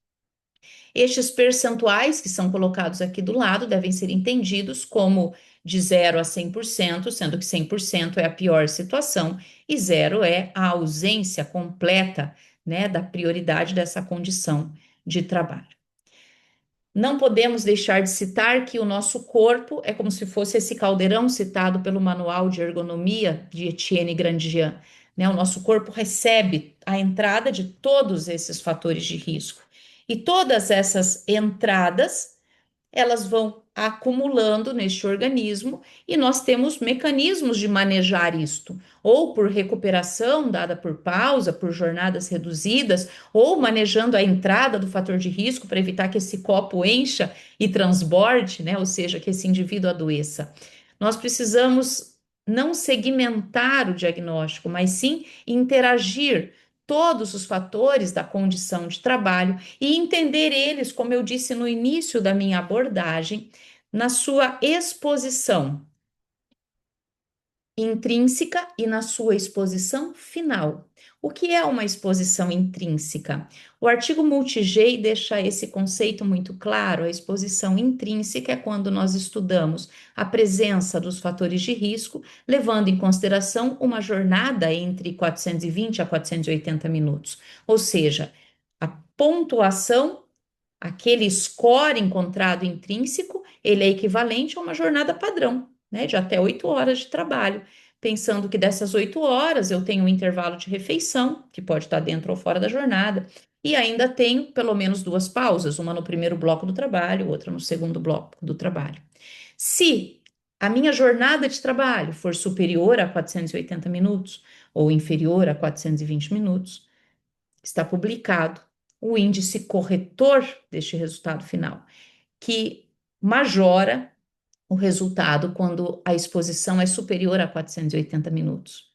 Estes percentuais que são colocados aqui do lado devem ser entendidos como de 0 a 100%, sendo que 100% é a pior situação e 0 é a ausência completa, né, da prioridade dessa condição de trabalho. Não podemos deixar de citar que o nosso corpo é como se fosse esse caldeirão citado pelo Manual de Ergonomia de Etienne Grandian, né? O nosso corpo recebe a entrada de todos esses fatores de risco. E todas essas entradas, elas vão acumulando neste organismo e nós temos mecanismos de manejar isto, ou por recuperação dada por pausa, por jornadas reduzidas, ou manejando a entrada do fator de risco para evitar que esse copo encha e transborde, né? Ou seja, que esse indivíduo adoeça. Nós precisamos não segmentar o diagnóstico, mas sim interagir todos os fatores da condição de trabalho e entender eles, como eu disse no início da minha abordagem, na sua exposição intrínseca e na sua exposição final. O que é uma exposição intrínseca? O artigo Multigei deixa esse conceito muito claro. A exposição intrínseca é quando nós estudamos a presença dos fatores de risco, levando em consideração uma jornada entre 420 a 480 minutos, ou seja, a pontuação. Aquele score encontrado intrínseco, ele é equivalente a uma jornada padrão, né, de até 8 horas de trabalho, pensando que dessas 8 horas eu tenho um intervalo de refeição, que pode estar dentro ou fora da jornada, e ainda tenho pelo menos 2 pausas, uma no primeiro bloco do trabalho, outra no segundo bloco do trabalho. Se a minha jornada de trabalho for superior a 480 minutos ou inferior a 420 minutos, está publicado o índice corretor deste resultado final, que majora o resultado quando a exposição é superior a 480 minutos.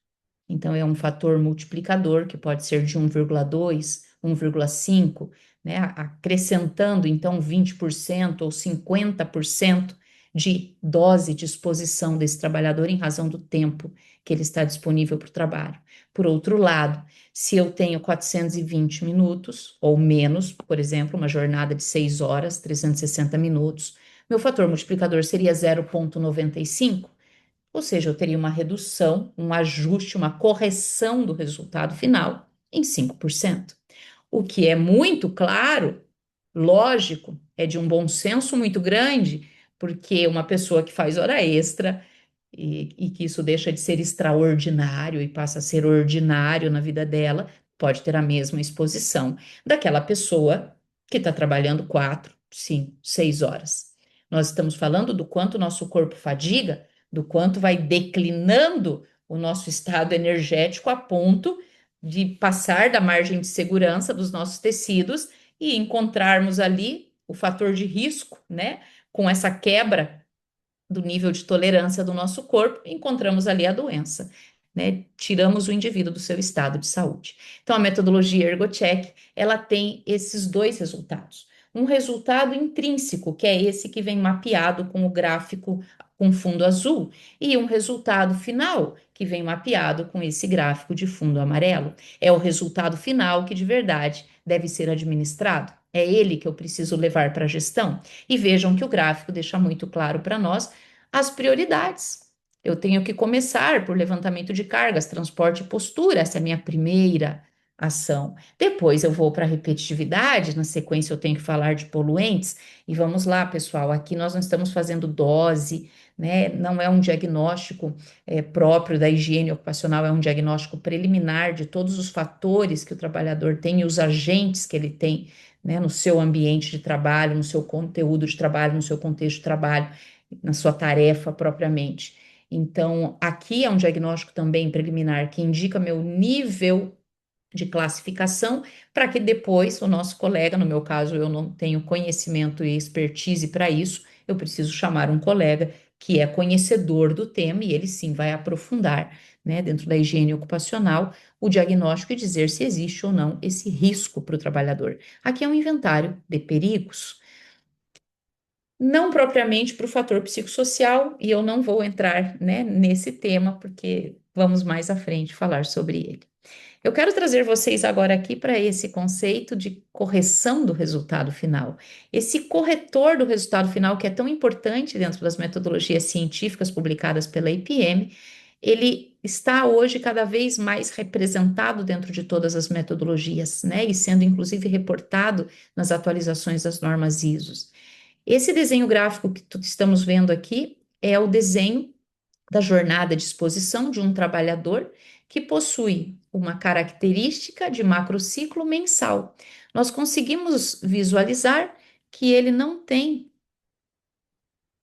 Então, é um fator multiplicador que pode ser de 1,2, 1,5, né? Acrescentando, então, 20% ou 50% de dose de exposição desse trabalhador em razão do tempo que ele está disponível para o trabalho. Por outro lado, se eu tenho 420 minutos ou menos, por exemplo, uma jornada de 6 horas, 360 minutos, meu fator multiplicador seria 0,95, ou seja, eu teria uma redução, um ajuste, uma correção do resultado final em 5%. O que é muito claro, lógico, é de um bom senso muito grande, porque uma pessoa que faz hora extra e que isso deixa de ser extraordinário e passa a ser ordinário na vida dela, pode ter a mesma exposição daquela pessoa que está trabalhando 4, 5, 6 horas. Nós estamos falando do quanto o nosso corpo fadiga, do quanto vai declinando o nosso estado energético a ponto de passar da margem de segurança dos nossos tecidos e encontrarmos ali o fator de risco, né? Com essa quebra do nível de tolerância do nosso corpo, encontramos ali a doença, né? Tiramos o indivíduo do seu estado de saúde. Então, a metodologia ErgoCheck, ela tem esses dois resultados. Um resultado intrínseco, que é esse que vem mapeado com o gráfico com fundo azul, e um resultado final, que vem mapeado com esse gráfico de fundo amarelo. É o resultado final que de verdade deve ser administrado. É ele que eu preciso levar para a gestão. E vejam que o gráfico deixa muito claro para nós as prioridades. Eu tenho que começar por levantamento de cargas, transporte e postura. Essa é a minha primeira ação. Depois eu vou para a repetitividade, na sequência eu tenho que falar de poluentes, e vamos lá, pessoal, aqui nós não estamos fazendo dose, né? Não é um diagnóstico próprio da higiene ocupacional, é um diagnóstico preliminar de todos os fatores que o trabalhador tem e os agentes que ele tem, né, no seu ambiente de trabalho, no seu conteúdo de trabalho, no seu contexto de trabalho, na sua tarefa propriamente. Então, aqui é um diagnóstico também preliminar que indica meu nível de classificação, para que depois o nosso colega, no meu caso, eu não tenho conhecimento e expertise para isso, eu preciso chamar um colega que é conhecedor do tema e ele sim vai aprofundar, né, dentro da higiene ocupacional, o diagnóstico e dizer se existe ou não esse risco para o trabalhador. Aqui é um inventário de perigos. Não propriamente para o fator psicossocial, e eu não vou entrar, né, nesse tema, porque vamos mais à frente falar sobre ele. Eu quero trazer vocês agora aqui para esse conceito de correção do resultado final. Esse corretor do resultado final, que é tão importante dentro das metodologias científicas publicadas pela IPM, ele está hoje cada vez mais representado dentro de todas as metodologias, né? E sendo inclusive reportado nas atualizações das normas ISO. Esse desenho gráfico que estamos vendo aqui é o desenho da jornada de exposição de um trabalhador que possui uma característica de macrociclo mensal. Nós conseguimos visualizar que ele não tem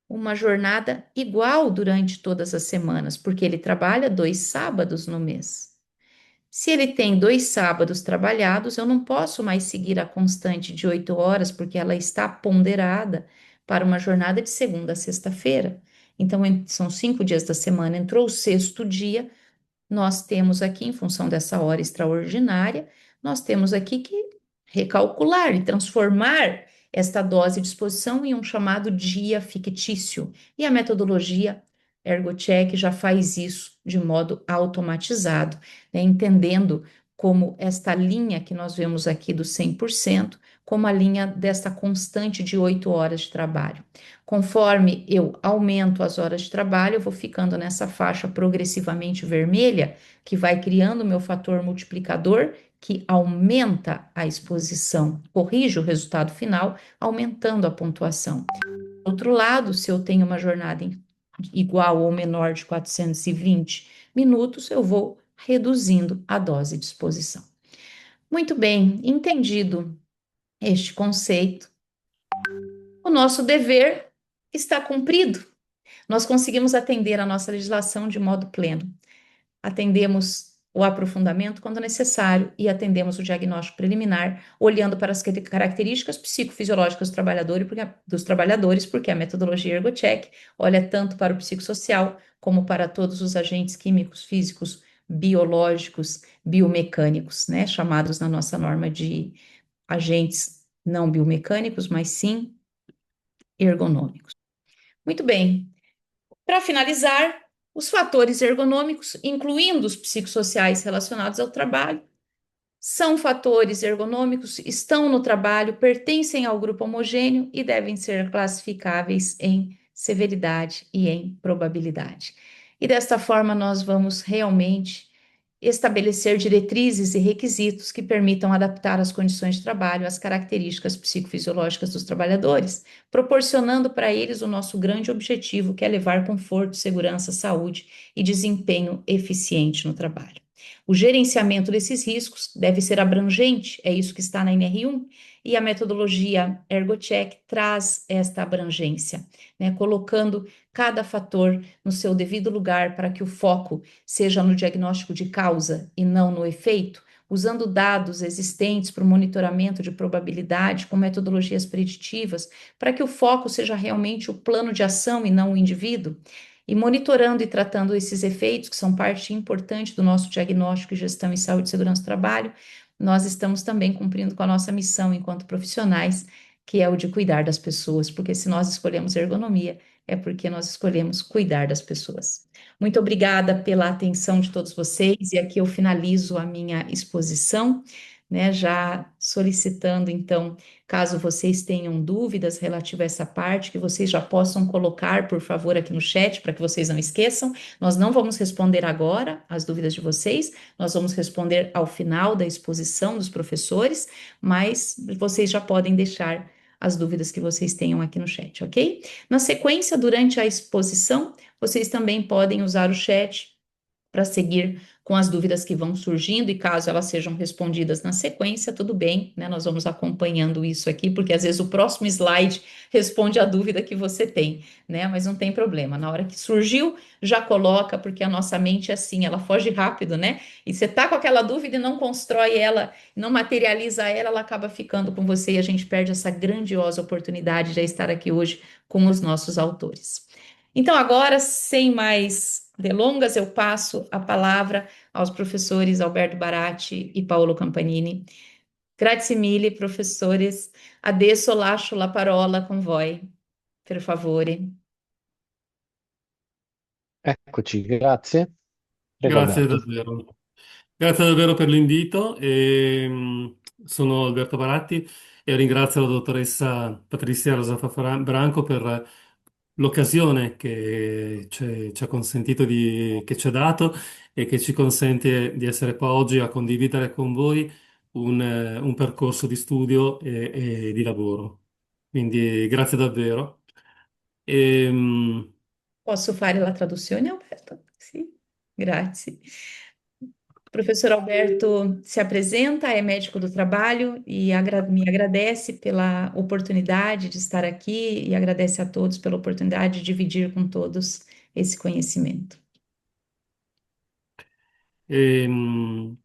uma jornada igual durante todas as semanas, porque ele trabalha 2 sábados no mês. Se ele tem 2 sábados trabalhados, eu não posso mais seguir a constante de 8 horas, porque ela está ponderada para uma jornada de segunda a sexta-feira. Então, são 5 dias da semana, entrou o sexto dia, nós temos aqui, em função dessa hora extraordinária, nós temos aqui que recalcular e transformar esta dose de exposição em um chamado dia fictício. E a metodologia ErgoCheck já faz isso de modo automatizado, né, entendendo como esta linha que nós vemos aqui do 100%, como a linha desta constante de 8 horas de trabalho. Conforme eu aumento as horas de trabalho, eu vou ficando nessa faixa progressivamente vermelha, que vai criando o meu fator multiplicador, que aumenta a exposição, corrige o resultado final, aumentando a pontuação. Do outro lado, se eu tenho uma jornada igual ou menor de 420 minutos, eu vou reduzindo a dose de exposição. Muito bem, entendido este conceito, o nosso dever está cumprido. Nós conseguimos atender a nossa legislação de modo pleno. Atendemos o aprofundamento quando necessário e atendemos o diagnóstico preliminar, olhando para as características psicofisiológicas dos trabalhadores, porque a metodologia ErgoCheck olha tanto para o psicossocial como para todos os agentes químicos, físicos, biológicos, biomecânicos, né, chamados na nossa norma de agentes não biomecânicos, mas sim ergonômicos. Muito bem. Para finalizar, os fatores ergonômicos, incluindo os psicossociais relacionados ao trabalho, são fatores ergonômicos, estão no trabalho, pertencem ao grupo homogêneo e devem ser classificáveis em severidade e em probabilidade. E desta forma, nós vamos realmente estabelecer diretrizes e requisitos que permitam adaptar as condições de trabalho às características psicofisiológicas dos trabalhadores, proporcionando para eles o nosso grande objetivo, que é levar conforto, segurança, saúde e desempenho eficiente no trabalho. O gerenciamento desses riscos deve ser abrangente, é isso que está na NR1, e a metodologia ErgoCheck traz esta abrangência, né, colocando cada fator no seu devido lugar para que o foco seja no diagnóstico de causa e não no efeito, usando dados existentes para o monitoramento de probabilidade com metodologias preditivas, para que o foco seja realmente o plano de ação e não o indivíduo, e monitorando e tratando esses efeitos, que são parte importante do nosso diagnóstico e gestão em saúde e segurança do trabalho, nós estamos também cumprindo com a nossa missão enquanto profissionais, que é o de cuidar das pessoas, porque se nós escolhemos ergonomia, é porque nós escolhemos cuidar das pessoas. Muito obrigada pela atenção de todos vocês, e aqui eu finalizo a minha exposição, né? Já solicitando, então, caso vocês tenham dúvidas relativas a essa parte, que vocês já possam colocar, por favor, aqui no chat, para que vocês não esqueçam. Nós não vamos responder agora as dúvidas de vocês, nós vamos responder ao final da exposição dos professores, mas vocês já podem deixar as dúvidas que vocês tenham aqui no chat, ok? Na sequência, durante a exposição, vocês também podem usar o chat para seguir com as dúvidas que vão surgindo e caso elas sejam respondidas na sequência, tudo bem, né? Nós vamos acompanhando isso aqui, porque às vezes o próximo slide responde a dúvida que você tem, né? Mas não tem problema. Na hora que surgiu, já coloca, porque a nossa mente é assim, ela foge rápido, né? E você tá com aquela dúvida e não constrói ela, não materializa ela, ela acaba ficando com você e a gente perde essa grandiosa oportunidade de estar aqui hoje com os nossos autores. Então, agora, sem mais delongas, eu passo a palavra aos professores Alberto Baratti e Paolo Campanini. Grazie mille, professores. Adesso lascio la parola con voi, per favore. Eccoci, grazie. Prego Grazie Alberto. davvero. Grazie davvero per l'invito. Sono Alberto Baratti e ringrazio la dottoressa Patrizia Rosa Branco per l'occasione che ci ha consentito che ci ha dato e che ci consente di essere qua oggi a condividere con voi un percorso di studio e di lavoro. Quindi grazie davvero. Ehm, Posso fare la traduzione, Alberto? Sì, grazie. Professor Alberto se apresenta, é médico do trabalho e me agradece pela oportunidade de estar aqui e agradece a todos pela oportunidade de dividir com todos esse conhecimento. ehm,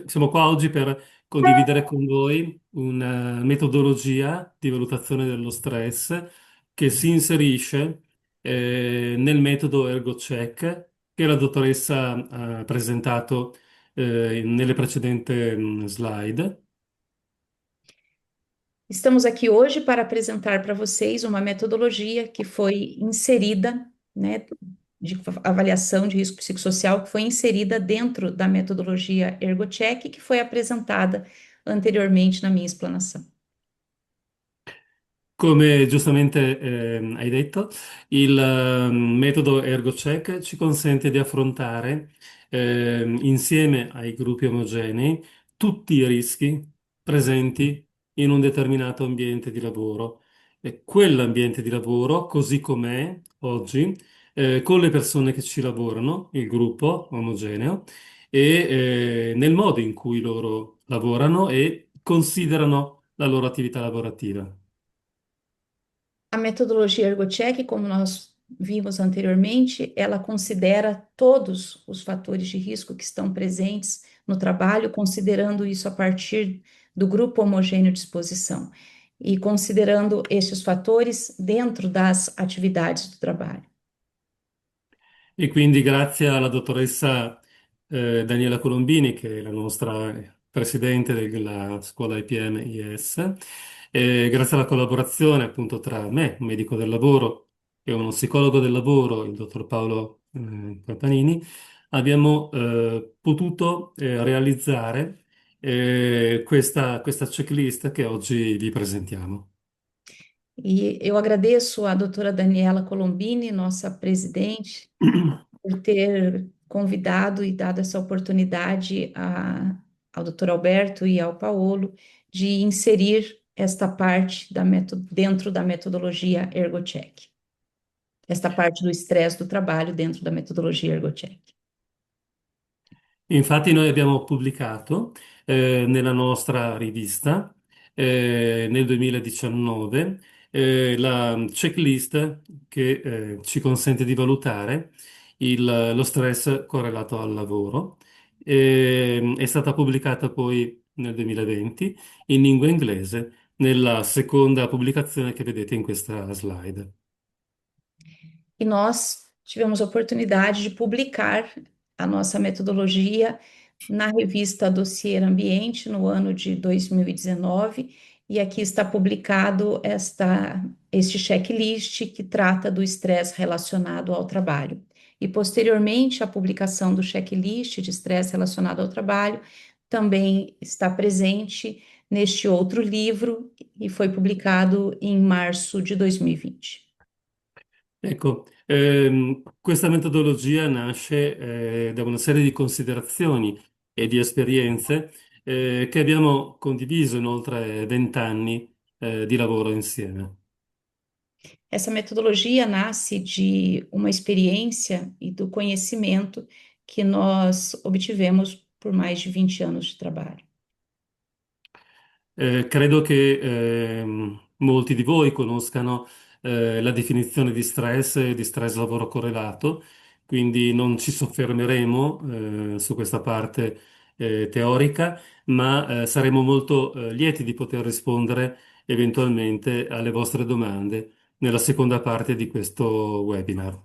Siamo qua oggi per condividere con voi una metodologia di valutazione dello stress che si inserisce nel metodo ErgoCheck che la dottoressa ha presentato nelle precedenti slide. Estamos aqui hoje para apresentar para vocês uma metodologia que foi inserida, né, de avaliação de risco psicossocial, que foi inserida dentro da metodologia ErgoCheck, que foi apresentada anteriormente na minha explanação. Come giustamente hai detto, il metodo ErgoCheck ci consente di affrontare insieme ai gruppi omogenei tutti i rischi presenti in un determinato ambiente di lavoro. E quell'ambiente di lavoro, così com'è oggi, con le persone che ci lavorano, il gruppo omogeneo, e nel modo in cui loro lavorano e considerano la loro attività lavorativa. A metodologia ErgoCheck, como nós vimos anteriormente, ela considera todos os fatores de risco que estão presentes no trabalho, considerando isso a partir do grupo homogêneo de exposição e considerando esses fatores dentro das atividades do trabalho. E quindi grazie alla dottoressa Daniela Colombini, che è la nostra presidente della scuola IPM IS, e grazie alla collaborazione appunto tra me, un medico del lavoro, e uno psicologo del lavoro, il dottor Paolo Campanini, abbiamo potuto realizzare questa checklist che oggi vi presentiamo. E eu agradeço à doutora Daniela Colombini, nossa presidente, por ter convidado e dado essa oportunidade ao doutor Alberto e ao Paolo de inserir esta parte dentro da metodologia ErgoCheck, esta parte do estresse do trabalho dentro da metodologia ErgoCheck. Infatti noi abbiamo pubblicato nella nostra rivista nel 2019 la checklist che ci consente di valutare lo stress correlato al lavoro. È stata pubblicata poi nel 2020 in lingua inglese nella seconda pubblicazione che vedete in questa slide. E nós tivemos a oportunidade de publicar a nossa metodologia na revista Dossier Ambiente no ano de 2019, e aqui está publicado este checklist que trata do estresse relacionado ao trabalho. E posteriormente à publicação do checklist de estresse relacionado ao trabalho, também está presente neste outro livro e foi publicado em março de 2020. Ecco, questa metodologia nasce da una serie di considerazioni e di esperienze che abbiamo condiviso in oltre 20 anni di lavoro insieme. Essa metodologia nasce de uma experiência e do conhecimento que nós obtivemos por mais de 20 anos de trabalho. Credo che molti di voi conoscano la definizione di stress lavoro correlato, quindi non ci soffermeremo su questa parte teorica, ma saremo molto lieti di poter rispondere eventualmente alle vostre domande nella seconda parte di questo webinar.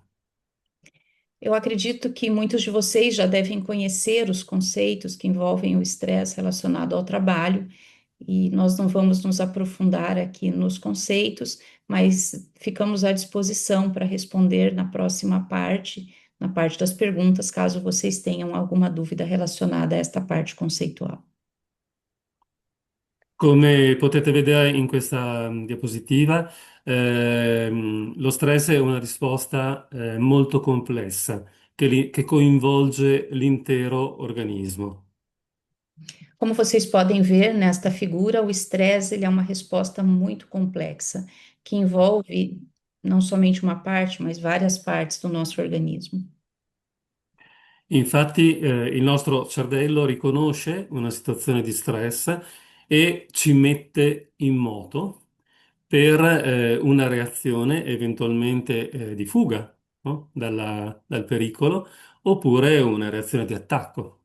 Eu acredito que muitos de vocês já devem conhecer os conceitos que envolvem o estresse relacionado ao trabalho, e nós não vamos nos aprofundar aqui nos conceitos, mas ficamos à disposição para responder na parte das perguntas, caso vocês tenham alguma dúvida relacionada a esta parte conceitual. Come potete vedere in questa diapositiva, lo stress è una risposta molto complessa che coinvolge l'intero organismo. Como vocês podem ver nesta figura, o estresse ele é uma resposta muito complexa, que envolve não somente uma parte, mas várias partes do nosso organismo. Infatti, il nostro cervello riconosce una situazione di stress e ci mette in moto per una reazione eventualmente di fuga, no? Dal pericolo, oppure una reazione di attacco.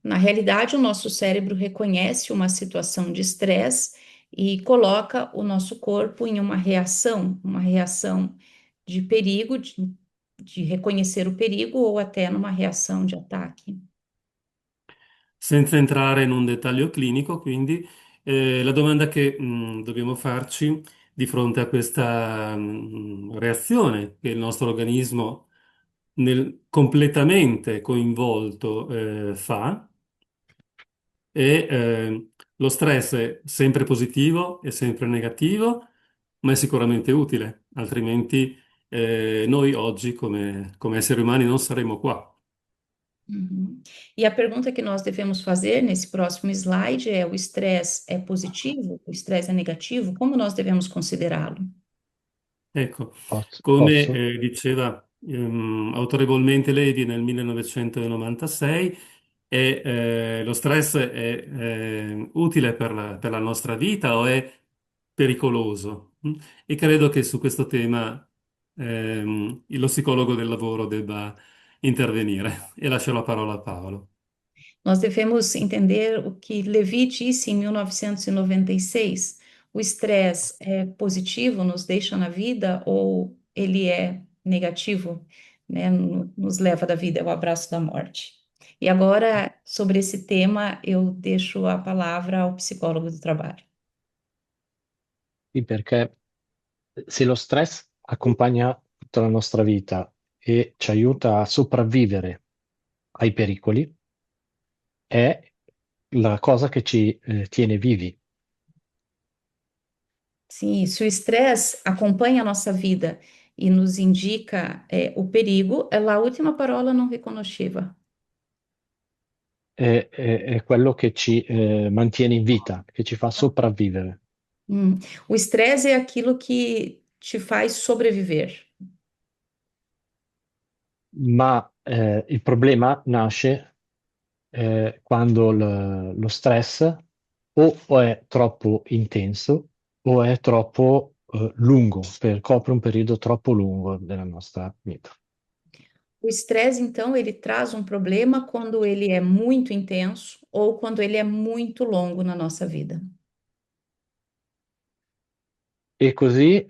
Na realidade, o nosso cérebro reconhece uma situação de estresse e coloca o nosso corpo em uma reação de perigo, de reconhecer o perigo, ou até numa reação de ataque. Senza entrare in un dettaglio clinico, quindi la domanda che dobbiamo farci di fronte a questa reazione che il nostro organismo completamente coinvolto fa è lo stress è sempre positivo, è sempre negativo, ma è sicuramente utile, altrimenti noi oggi come esseri umani non saremmo qua. Uhum. E a pergunta que nós devemos fazer nesse próximo slide é: o estresse é positivo? O estresse é negativo? Como nós devemos considerá-lo? Ecco, come Posso? diceva autorevolmente Levi nel 1996, lo stress è utile per la nostra vita o è pericoloso? E credo che su questo tema lo psicologo del lavoro debba intervenire e lascio la parola a Paolo. Nós devemos entender o que Levi disse em 1996. O estresse é positivo, nos deixa na vida, ou ele é negativo, né, nos leva da vida, é o abraço da morte. E agora, sobre esse tema, eu deixo a palavra ao psicólogo do trabalho. Sì, perché se lo stress accompagna tutta la nostra vita e ci aiuta a sopravvivere ai pericoli, è la cosa che ci tiene vivi. Sim, se o estresse acompanha a nossa vida e nos indica o perigo, é a última parola não riconosciva. È quello che ci mantiene in vita, che ci fa sopravvivere. O estresse é aquilo que te faz sobreviver. Ma il problema nasce quando lo stress o è troppo intenso o è troppo lungo, copre un periodo troppo lungo della nostra vita. O estresse, então, ele traz um problema quando ele é muito intenso ou quando ele é muito longo na nossa vida. E così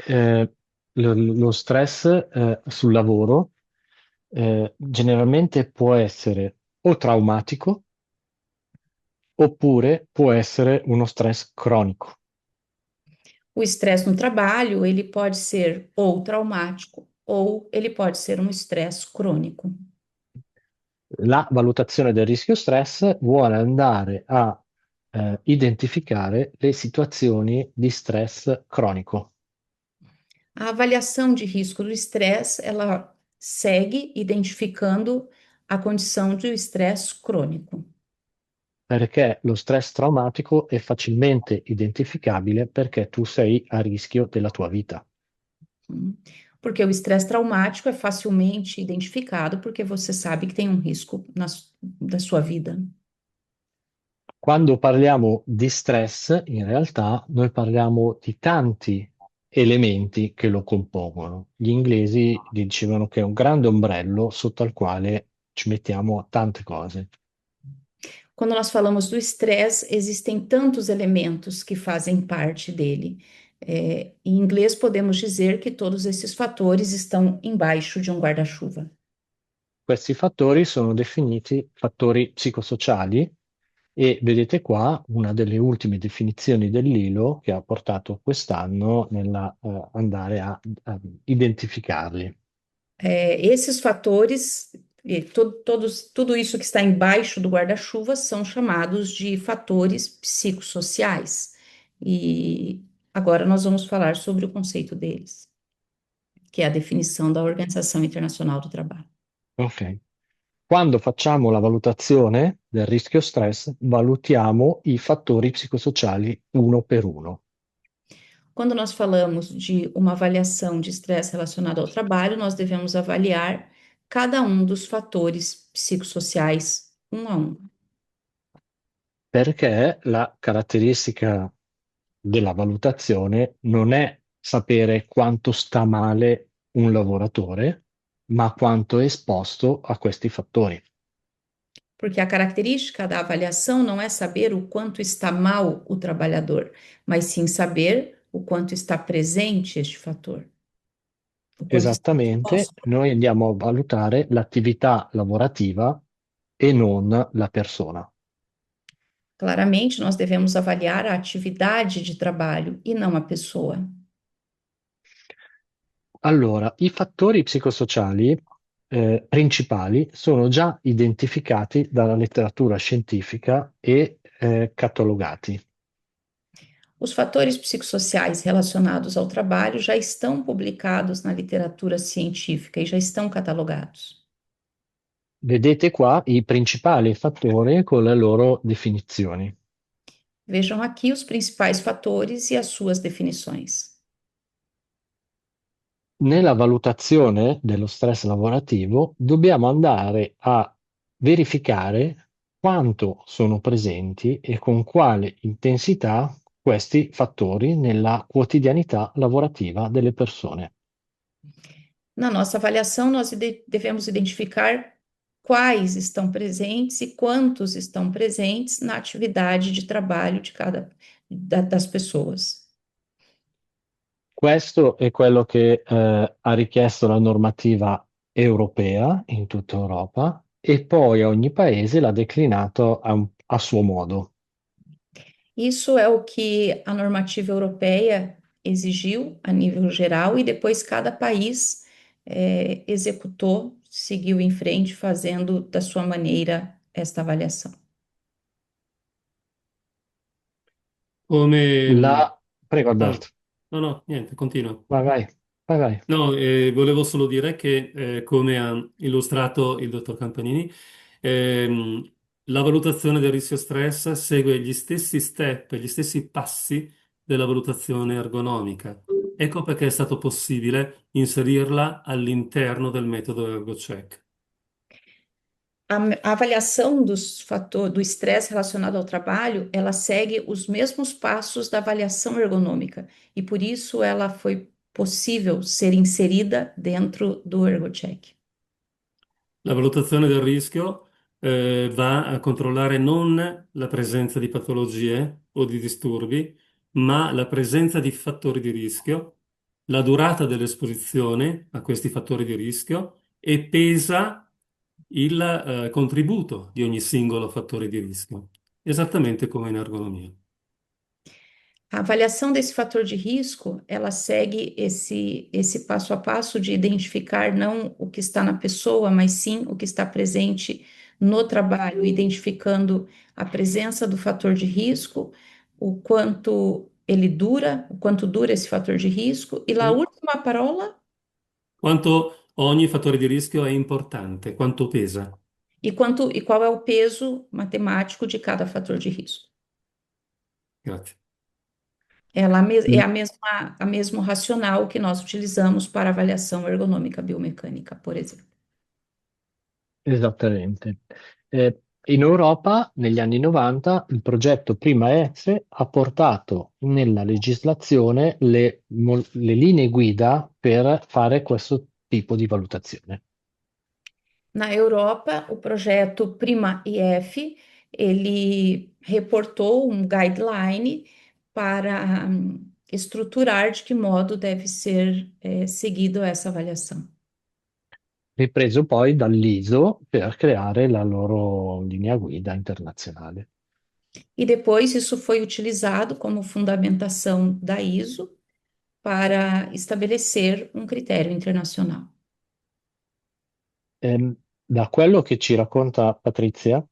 lo stress sul lavoro generalmente può essere o traumatico oppure può essere uno stress cronico. O estresse no trabalho, ele pode ser ou traumático ou ele pode ser um estresse crônico. La valutazione del rischio stress vuole andare a identificare le situazioni di stress cronico, A avaliação de risco do estresse, ela segue identificando a condição de estresse crônico, perché lo stress traumatico è facilmente identificabile perché tu sei a rischio della tua vita. hum, porque o estresse traumático é facilmente identificado porque você sabe que tem um risco da sua vida. Quando parliamo di stress, in realtà noi parliamo di tanti elementi che lo compongono. Gli inglesi dicevano che è un grande ombrello sotto al quale ci mettiamo tante cose. Quando nós falamos do estresse, existem tantos elementos que fazem parte dele. Em inglês, podemos dizer que todos esses fatores estão embaixo de um guarda-chuva. Questi fattori sono definiti fattori psicosociali e vedete qua una delle ultime definizioni dell'ILO che ha portato quest'anno nella andare a identificarli. Esses fatores, tudo isso que está embaixo do guarda-chuva, são chamados de fatores psicossociais. E agora nós vamos falar sobre o conceito deles, que é a definição da Organização Internacional do Trabalho. Ok. Quando facciamo la valutazione del rischio stress, valutiamo i fattori psicosociali uno per uno. Quando nós falamos de uma avaliação de estresse relacionado ao trabalho, nós devemos avaliar cada um dos fatores psicossociais um a um. Perché la caratteristica della valutazione non è sapere quanto sta male un lavoratore, ma quanto è esposto a questi fattori. Porque a característica da avaliação não é saber o quanto está mal o trabalhador, mas sim saber o quanto está presente este fator, o quanto está Esattamente, exposto. noi andiamo a valutare l'attività lavorativa e non la persona. Claramente, nós devemos avaliar a atividade de trabalho e não a pessoa. Allora, i fattori psicosociali principali sono già identificati dalla letteratura scientifica e catalogati. Os fatores psicossociais relacionados ao trabalho já estão publicados na literatura científica e já estão catalogados. Vedete qua i principali fattori con le loro definizioni. Vejam aqui os principais fatores e as suas definições. Nella valutazione dello stress lavorativo dobbiamo andare a verificare quanto sono presenti e con quale intensità questi fattori nella quotidianità lavorativa delle persone. Na nossa avaliação, nós devemos identificar quais estão presentes e quantos estão presentes na atividade de trabalho de das pessoas. Questo è quello che ha richiesto la normativa europea in tutta Europa e poi ogni paese l'ha declinato a suo modo. Isso é o que a normativa europeia exigiu a nível geral e depois cada país executou, seguiu em frente, fazendo da sua maneira esta avaliação. Come... Prego ah, Alberto, no, no, niente, continua. vai, vai, vai, vai. No, volevo solo dire che, come ha illustrato il dottor Campanini, ehm, la valutazione del rischio stress segue gli stessi step, gli stessi passi della valutazione ergonomica. Ecco perché è stato possibile inserirla all'interno del metodo ErgoCheck. A avaliação do estresse relacionado ao trabalho, ela segue os mesmos passos da avaliação ergonômica e por isso ela foi possível ser inserida dentro do ErgoCheck. La valutazione del rischio va a controllare non la presenza di patologie o di disturbi, ma la presenza di fattori di rischio, la durata dell'esposizione a questi fattori di rischio e pesa il contributo di ogni singolo fattore di rischio, esattamente come in ergonomia. A avaliação desse fator de risco, ela segue esse passo a passo de identificar não o que está na pessoa, mas sim o que está presente no trabalho, identificando a presença do fator de risco, o quanto ele dura, o quanto dura esse fator de risco, e la Sì. última parola, Quanto ogni fattore di rischio è importante, quanto pesa. e qual é o peso matemático de cada fator de risco. Grazie. É a mesmo racional que nós utilizamos para avaliação ergonômica biomecânica, por exemplo. Esattamente. In Europa, negli anni 90, il progetto Prima F ha portato nella legislazione le linee guida per fare questo tipo di valutazione. Na Europa, o projeto Prima IF, ele reportou um guideline para estruturar de que modo deve ser seguido essa avaliação. Ripreso poi dall'ISO per creare la loro linea guida internazionale. E depois isso foi utilizado como fundamentação da ISO para estabelecer um critério internacional. Da quello che ci racconta Patrizia,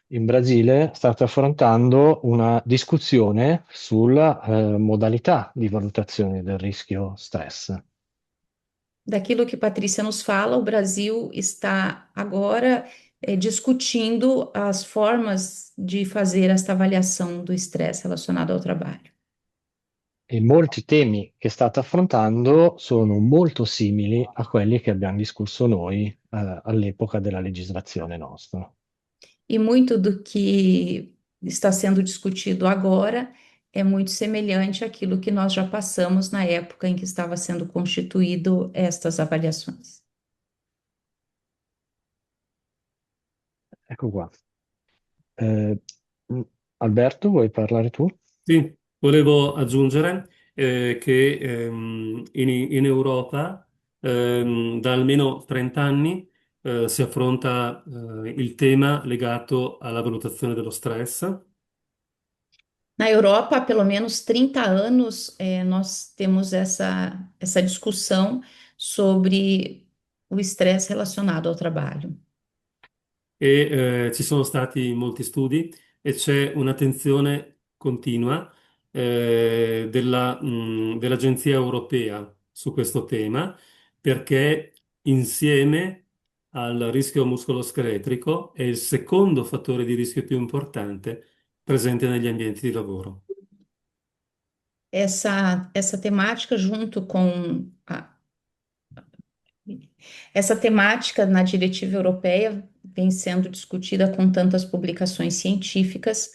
in Brasile state affrontando una discussione sulla modalità di valutazione del rischio stress. Daquilo que Patrícia nos fala, o Brasil está agora discutindo as formas de fazer esta avaliação do estresse relacionado ao trabalho. E molti temi che state affrontando sono molto simili a quelli che abbiamo discusso noi all'epoca della legislazione nostra. E muito do que está sendo discutido agora é muito semelhante àquilo que nós já passamos na época em que estava sendo constituído estas avaliações. Ecco qua. Eh, Alberto, vuoi parlare tu? Sì, volevo aggiungere che in Europa da almeno 30 anni si affronta il tema legato alla valutazione dello stress. Na Europa, há pelo menos 30 anos, nós temos essa discussão sobre o estresse relacionado ao trabalho. Ci sono stati molti studi e c'è un'attenzione continua dell'Agenzia Europea su questo tema perché insieme al rischio muscoloscheletrico è il secondo fattore di rischio più importante presente negli ambienti di lavoro. Essa temática, junto com essa temática na diretiva europeia, vem sendo discutida com tantas publicações científicas,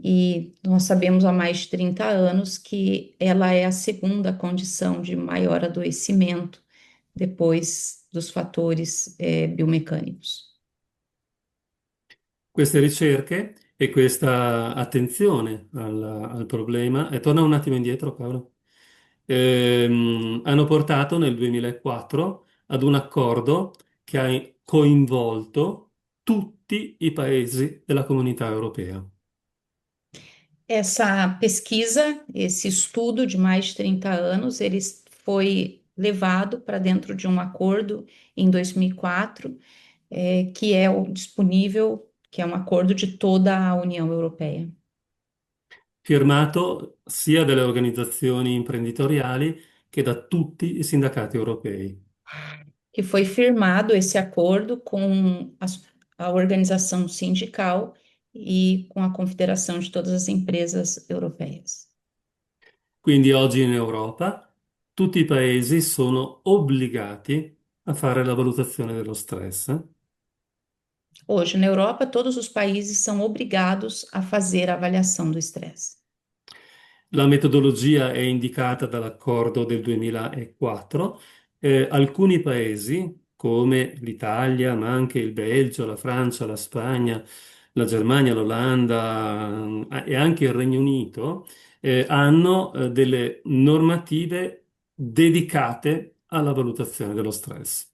e nós sabemos há mais de 30 anos que ela é a segunda condição de maior adoecimento depois dos fatores biomecânicos. Queste ricerche e questa attenzione al problema, e torna un attimo indietro, Paolo, hanno portato nel 2004 ad un accordo che ha coinvolto tutti i paesi della comunità europea. Essa pesquisa, esse estudo de mais de 30 anos, ele foi levado para dentro de um acordo em 2004, que é o disponível, que é um acordo de toda a União Europeia. Firmato sia dalle organizzazioni imprenditoriali che da tutti i sindacati europei. Que foi firmado esse acordo com a organização sindical e com a Confederação de todas as empresas europeias. Quindi oggi in Europa tutti i paesi sono obbligati a fare la valutazione dello stress. Hoje, na Europa, todos os países são obrigados a fazer a avaliação do estresse. La metodologia è indicata dall'accordo del 2004. Alcuni paesi, come l'Italia, ma anche il Belgio, la Francia, la Spagna, la Germania, l'Olanda e anche il Regno Unito, hanno delle normative dedicate alla valutazione dello stress.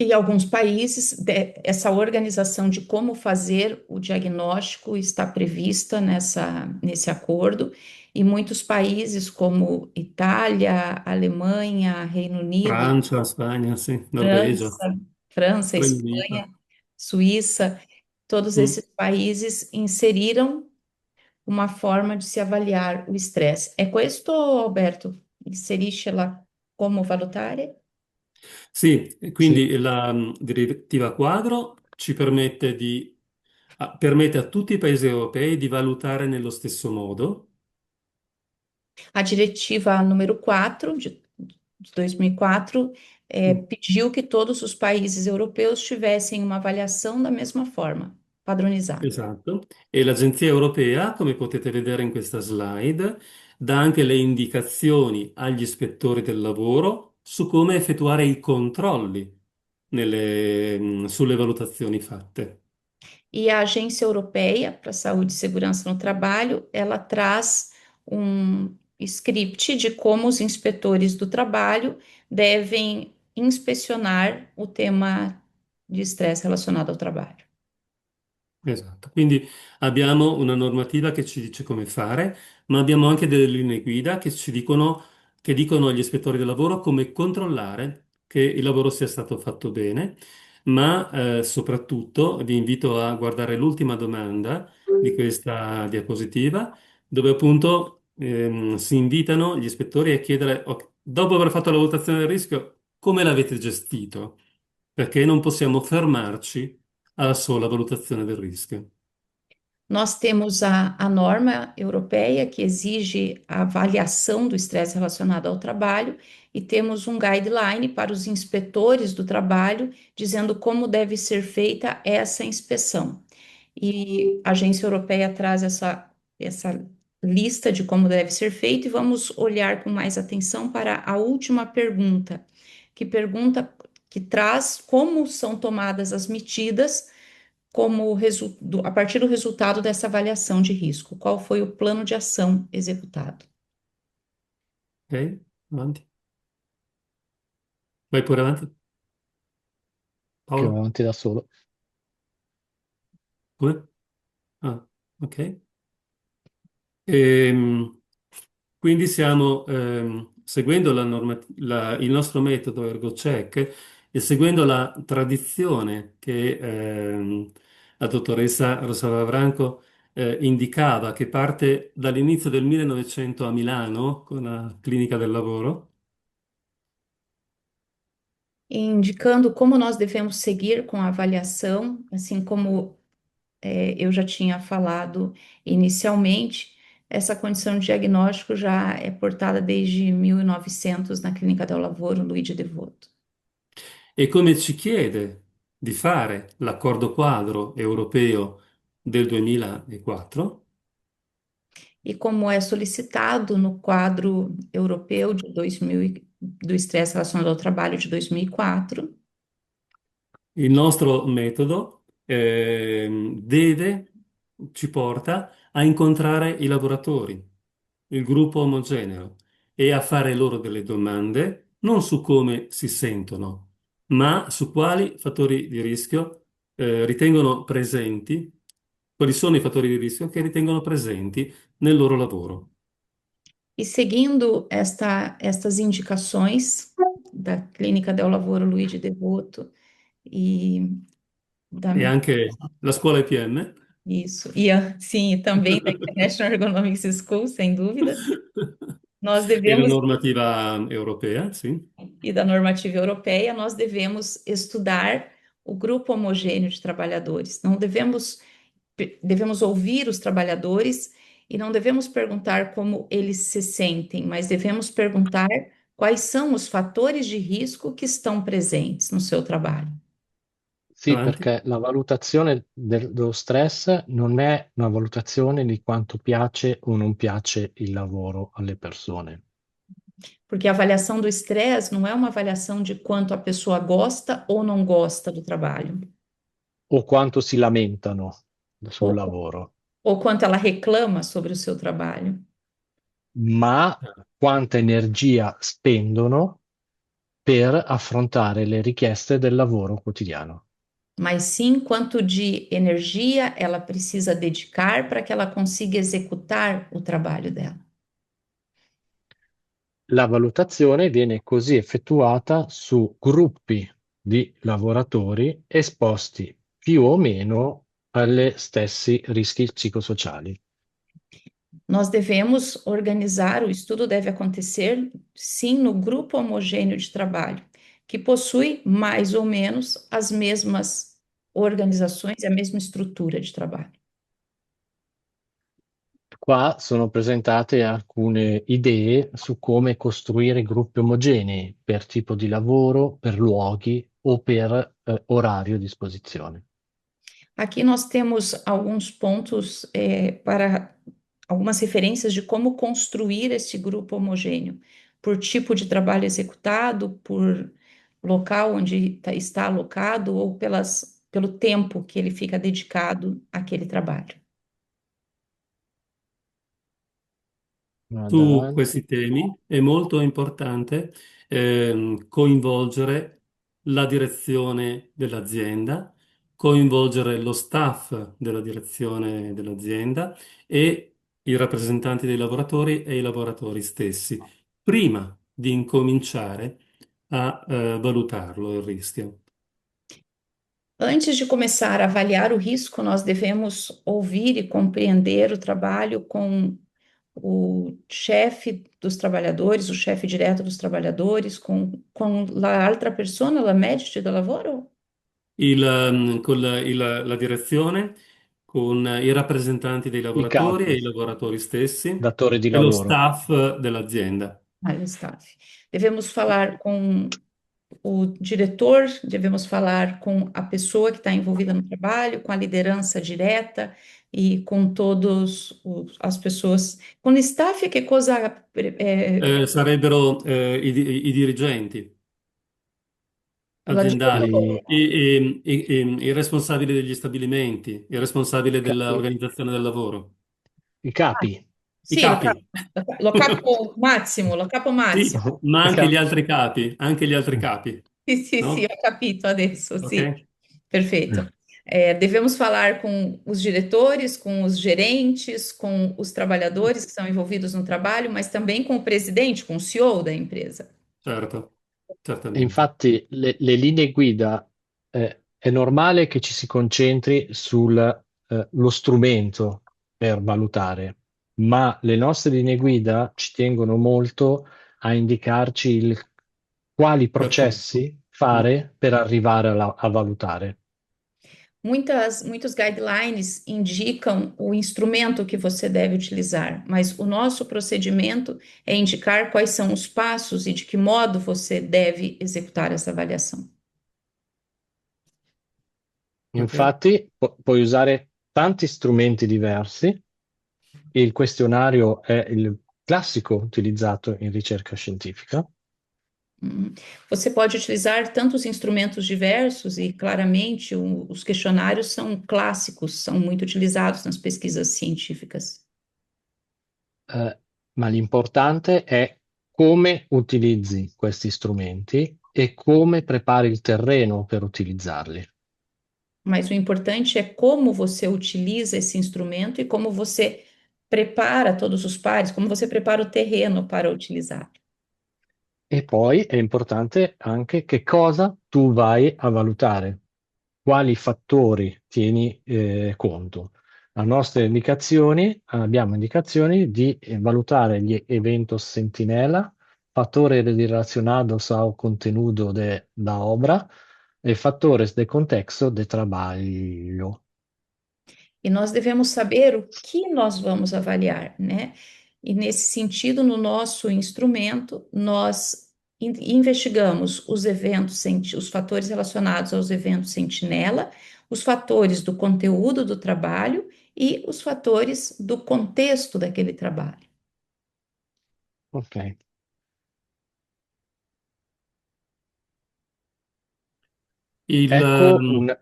E alguns países, essa organização de como fazer o diagnóstico está prevista nesse acordo, e muitos países, como Itália, Alemanha, Reino Unido, Francia, Spagna, sì, Norvegia, França, Regno Unito. Espanha, Suíça, todos Mm. esses países inseriram uma forma de se avaliar o estresse. É questo, Alberto? Inseriscela come valutare? Sì, e Sì, quindi la direttiva quadro ci permette permette a tutti i paesi europei di valutare nello stesso modo. A diretiva número 4 de 2004 Mm. pediu que todos os países europeus tivessem uma avaliação da mesma forma, padronizada. Esatto. E l'Agenzia europea, come potete vedere in questa slide, dà anche le indicazioni agli ispettori del lavoro su come effettuare i controlli sulle valutazioni fatte. E a Agência Europeia para a Saúde e Segurança no Trabalho, ela traz um script de como os inspetores do trabalho devem inspecionar o tema de estresse relacionado ao trabalho. Esatto, quindi abbiamo una normativa che ci dice come fare, ma abbiamo anche delle linee guida che dicono agli ispettori del lavoro come controllare che il lavoro sia stato fatto bene, ma soprattutto vi invito a guardare l'ultima domanda di questa diapositiva, dove appunto si invitano gli ispettori a chiedere, "Ok, dopo aver fatto la valutazione del rischio, come l'avete gestito? Perché non possiamo fermarci alla sola valutazione del rischio." Nós temos a norma europeia que exige a avaliação do estresse relacionado ao trabalho e temos um guideline para os inspetores do trabalho dizendo como deve ser feita essa inspeção. E a agência europeia traz essa lista de como deve ser feito e vamos olhar com mais atenção para a última pergunta que traz como são tomadas as medidas a partir do resultado dessa avaliação de risco. Qual foi o plano de ação executado? Ok? Avanti. Vai pure avanti. che va Paolo? avanti da solo. Come? Ah, ok. Ehm, quindi stiamo seguendo il nostro metodo ErgoCheck e seguendo la tradizione che la dottoressa Rosalba Branco indicava, che parte dall'inizio del 1900 a Milano con la clinica del lavoro. Indicando como nós devemos seguir com a avaliação, assim como eu já tinha falado inicialmente, essa condição de diagnóstico já é portada desde 1900 na Clínica del Lavoro Luigi Devoto. E come ci chiede di fare l'accordo quadro europeo del 2004. E como é solicitado no quadro europeu de 2000, do estresse relacionado ao trabalho de 2004, Il nostro metodo ci porta a incontrare i lavoratori, il gruppo omogeneo, e a fare loro delle domande non su come si sentono, ma su quali fattori di rischio ritengono presenti, quali sono i fattori di rischio che ritengono presenti nel loro lavoro. e seguindo estas indicações da Clínica del Lavoro Luigi Devoto e da E anche la scuola IPM. isso, sim, e também da International Ergonomics School, sem dúvida, nós E la devemos, normativa europea, sì. e da normativa europeia, nós devemos estudar o grupo homogêneo de trabalhadores. Não devemos ouvir os trabalhadores e não devemos perguntar como eles se sentem, mas devemos perguntar quais são os fatores de risco que estão presentes no seu trabalho. Sì, Avanti. perché la valutazione dello stress non è una valutazione di quanto piace o non piace il lavoro alle persone, Porque a avaliação do estresse não é uma avaliação de quanto a pessoa gosta ou não gosta do trabalho, o quanto si lamentano sul ou, lavoro, ou quanto ela reclama sobre o seu trabalho, ma quanta energia spendono per affrontare le richieste del lavoro quotidiano. mas sim quanto de energia ela precisa dedicar para que ela consiga executar o trabalho dela. La valutazione viene così effettuata su gruppi di lavoratori esposti più o meno agli stessi rischi psicosociali. Nós devemos organizar, o estudo deve acontecer, sim, no grupo homogêneo de trabalho, que possui mais ou menos as mesmas organizações e a mesma estrutura de trabalho. Qua sono presentate alcune idee su come costruire gruppi omogenei per tipo di lavoro, per luoghi o per orario di esposizione. Aqui nós temos alguns pontos para algumas referências de como construir esse grupo homogêneo, por tipo de trabalho executado, por local onde está alocado ou pelo tempo que ele fica dedicado àquele trabalho. Vado Su avanti. questi temi è molto importante coinvolgere la direzione dell'azienda, coinvolgere lo staff della direzione dell'azienda e i rappresentanti dei lavoratori e i lavoratori stessi, prima di incominciare a valutarlo il rischio. Antes de começar a avaliar o risco, nós devemos ouvir e compreender o trabalho com o chefe dos trabalhadores, o chefe direto dos trabalhadores, com la altra persona, la medici del lavoro? La direzione, con i rappresentanti dei I lavoratori e capi, i lavoratori stessi datori di e lo lavoro, staff dell'azienda. Ah, staff. Devemos falar com o diretor, devemos falar com a pessoa que está envolvida no trabalho, com a liderança direta e com todos as pessoas. Com staff, che cosa Sarebbero i dirigenti la aziendali, i, i responsabili degli stabilimenti, il responsabile i- dell'organizzazione del lavoro, i capi, i Sì, capi. lo capo Massimo. Sì, ma i anche gli capi. altri capi, anche gli altri capi, Sì, sì, sì, no? ho capito adesso, sì, Ok? perfeito. Devemos falar com os diretores, com os gerentes, com os trabalhadores que estão envolvidos no trabalho, mas também com o presidente, com o CEO da empresa. Certo, E certamente. infatti le linee guida, è normale che ci si concentri sullo strumento per valutare, ma le nostre linee guida ci tengono molto a indicarci quali Percorso. processi Mm. fare per arrivare a valutare. Muitos guidelines indicam o instrumento que você deve utilizar, mas o nosso procedimento é indicar quais são os passos e de que modo você deve executar essa avaliação. Ok? Infatti, puoi usare tanti strumenti diversi. Il questionario è il classico utilizzato in ricerca scientifica. Você pode utilizar tantos instrumentos diversos e, claramente, os questionários são clássicos, são muito utilizados nas pesquisas científicas. Ma l'importante è come utilizzi questi strumenti e come prepari il terreno per utilizzarli. Mas o importante é como você utiliza esse instrumento e como você prepara todos os pares, como você prepara o terreno para utilizar. E poi è importante anche che cosa tu vai a valutare, quali fattori tieni conto. Le nostre indicazioni, abbiamo indicazioni di valutare gli eventos sentinela, fatores relacionados ao conteúdo da obra e fatores de contexto de trabalho. E nós devemos saber o que nós vamos avaliar, né? E nesse sentido, no nosso instrumento, nós investigamos os eventos, os fatores relacionados aos eventos sentinela, os fatores do conteúdo do trabalho e os fatores do contexto daquele trabalho. Ok. Il, Ecco un...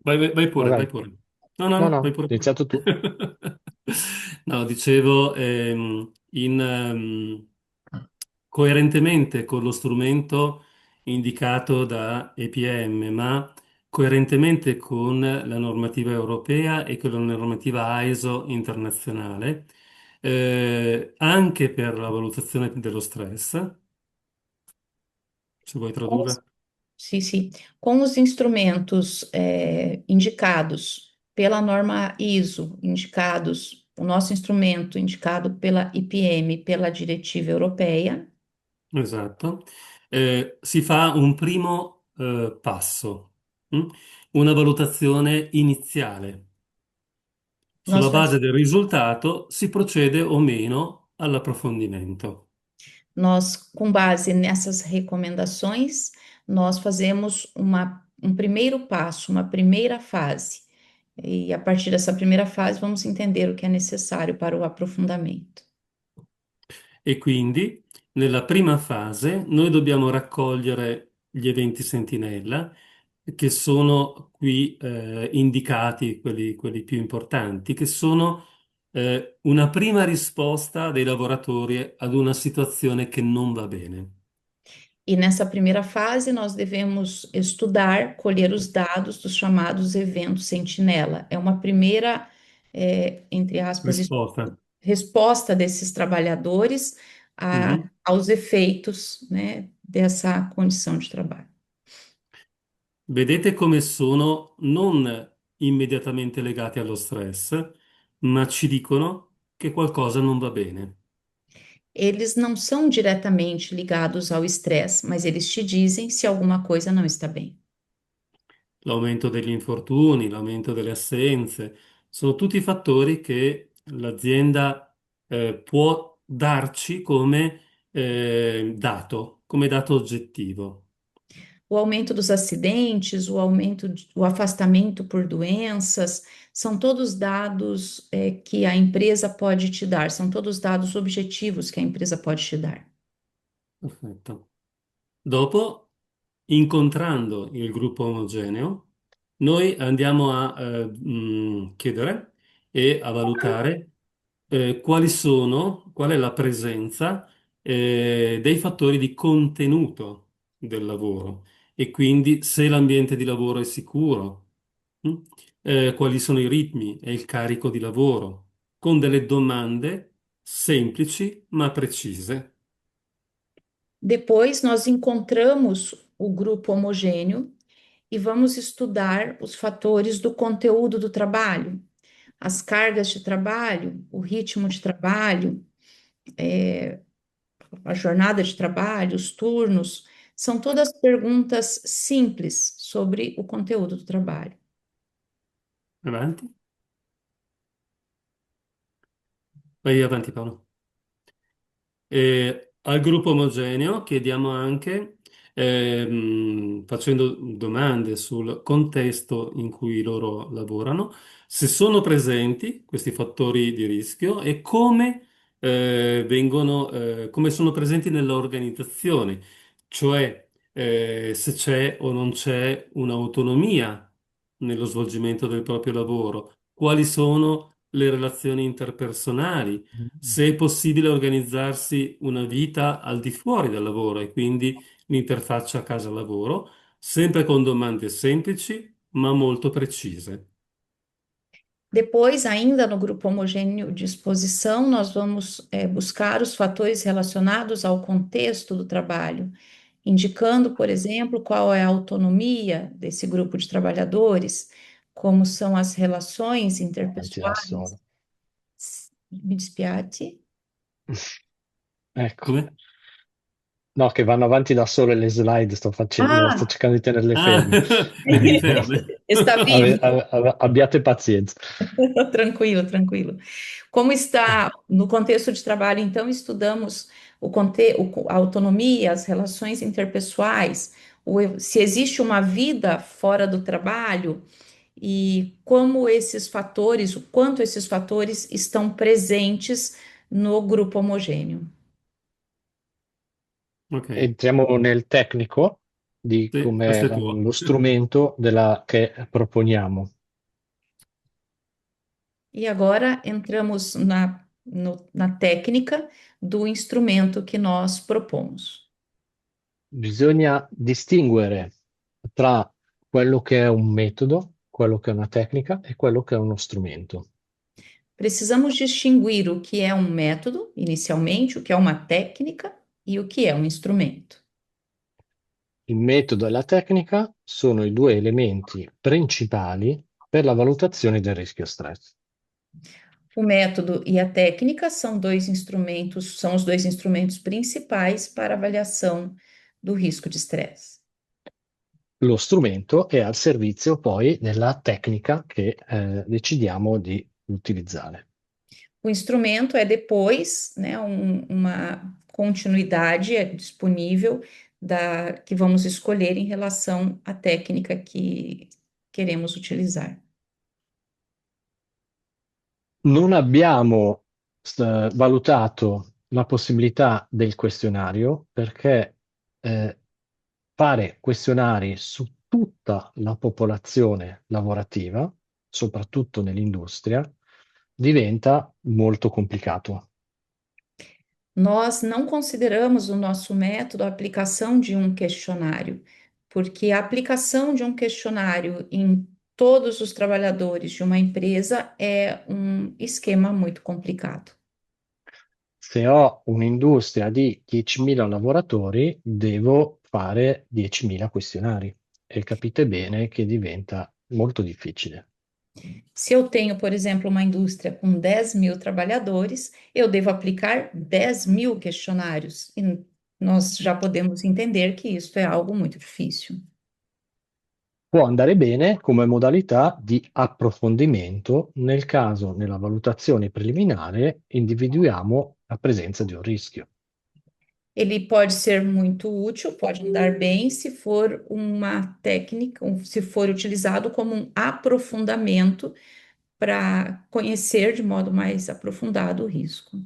Prego, vai pure, vai vai. pure. No, no, No, no, no, vai hai pure. iniziato tu. No, dicevo, coerentemente con lo strumento indicato da EPM, ma coerentemente con la normativa europea e con la normativa ISO internazionale, anche per la valutazione dello stress, se vuoi tradurre. Sim, sim. Com os instrumentos indicados pela norma ISO, indicados, o nosso instrumento indicado pela IPM, pela diretiva europeia, Esatto. Si fa un primo passo, mm? Una valutazione iniziale. nós, Sulla base del risultato si procede o meno all'approfondimento. nós, com base nessas recomendações, nós fazemos um primeiro passo, uma primeira fase. E a partir dessa primeira fase, vamos entender o que é necessário para o aprofundamento. E quindi nella prima fase noi dobbiamo raccogliere gli eventi sentinella che sono qui indicati, quelli più importanti, che sono una prima risposta dei lavoratori ad una situazione che non va bene. E nessa primeira fase, nós devemos estudar, colher os dados dos chamados eventos sentinela. É uma primeira, entre aspas, Risposta. resposta desses trabalhadores Mhm. aos efeitos, né, dessa condição de trabalho. Vedete come sono non immediatamente legati allo stress, ma ci dicono che qualcosa non va bene. Eles não são diretamente ligados ao estresse, mas eles te dizem se alguma coisa não está bem. L'aumento degli infortuni, l'aumento delle assenze, sono tutti fattori che l'azienda può darci come dato oggettivo. O aumento dos acidentes, o afastamento por doenças, são todos dados que a empresa pode te dar, são todos dados objetivos que a empresa pode te dar. Perfetto. Dopo, incontrando il gruppo omogeneo, noi andiamo a chiedere e a valutare qual è la presenza dei fattori di contenuto del lavoro e quindi se l'ambiente di lavoro è sicuro, mh? Quali sono i ritmi e il carico di lavoro, con delle domande semplici ma precise. Depois, nós encontramos o grupo homogêneo e vamos estudar os fatores do conteúdo do trabalho, as cargas de trabalho, o ritmo de trabalho, a jornada de trabalho, os turnos, são todas perguntas simples sobre o conteúdo do trabalho. Avanti? Vai avanti Paolo. E al gruppo omogeneo chiediamo anche, facendo domande sul contesto in cui loro lavorano, se sono presenti questi fattori di rischio e come sono presenti nell'organizzazione, cioè se c'è o non c'è un'autonomia nello svolgimento del proprio lavoro, quali sono le relazioni interpersonali, se è possibile organizzarsi una vita al di fuori del lavoro e quindi l'interfaccia casa-lavoro, sempre con domande semplici ma molto precise. Depois, ainda no grupo homogêneo de exposição, nós vamos buscar os fatores relacionados ao contexto do trabalho, indicando, por exemplo, qual é a autonomia desse grupo de trabalhadores, como são as relações Avanti da interpessoais. solo. Mi dispiace. Ecco. Come? No, che vanno avanti da sole le slide, sto Ah, cercando di tenerle Ah, ferme. vedi ferme. está vivo? Abbiate pazienza. Tranquilo, tranquilo. Como está no contexto de trabalho, então, estudamos a autonomia, as relações interpessoais, se existe uma vida fora do trabalho e como esses fatores, o quanto esses fatores estão presentes no grupo homogêneo. Ok, Entriamo nel tecnico di sì, come questo è tuo. lo strumento che proponiamo. E agora entramos na técnica do instrumento que nós propomos. Bisogna distinguere tra quello che è un metodo, quello che è una tecnica e quello che è uno strumento. Precisamos distinguir o que é um método, inicialmente, o que é uma técnica e o que é um instrumento. Il metodo e la tecnica sono i due elementi principali per la valutazione del rischio stress. O método e a técnica são os dois instrumentos principais para avaliação do risco de estresse. Lo strumento è al servizio poi della tecnica che decidiamo di utilizzare. O instrumento é depois, né, uma continuidade disponível que vamos escolher em relação à técnica que queremos utilizar. Non abbiamo valutato la possibilità del questionario perché fare questionari su tutta la popolazione lavorativa, soprattutto nell'industria, diventa molto complicato. Nós não consideramos no nosso método a aplicação de um questionário, porque a aplicação de um questionário em todos os trabalhadores de uma empresa é um esquema muito complicado. Se ho un'industria di 10.000 lavoratori, devo fare 10.000 questionari e capite bene che diventa molto difficile. Se eu tenho, por exemplo, uma indústria com 10.000 trabalhadores, eu devo aplicar 10.000 questionários. E nós já podemos entender que isso é algo muito difícil. Può andare bene come modalità di approfondimento nel caso nella valutazione preliminare individuiamo la presenza di un rischio. Ele pode ser muito útil, pode andar bem se for uma técnica, se for utilizado como um aprofundamento para conhecer de modo mais aprofundado o risco.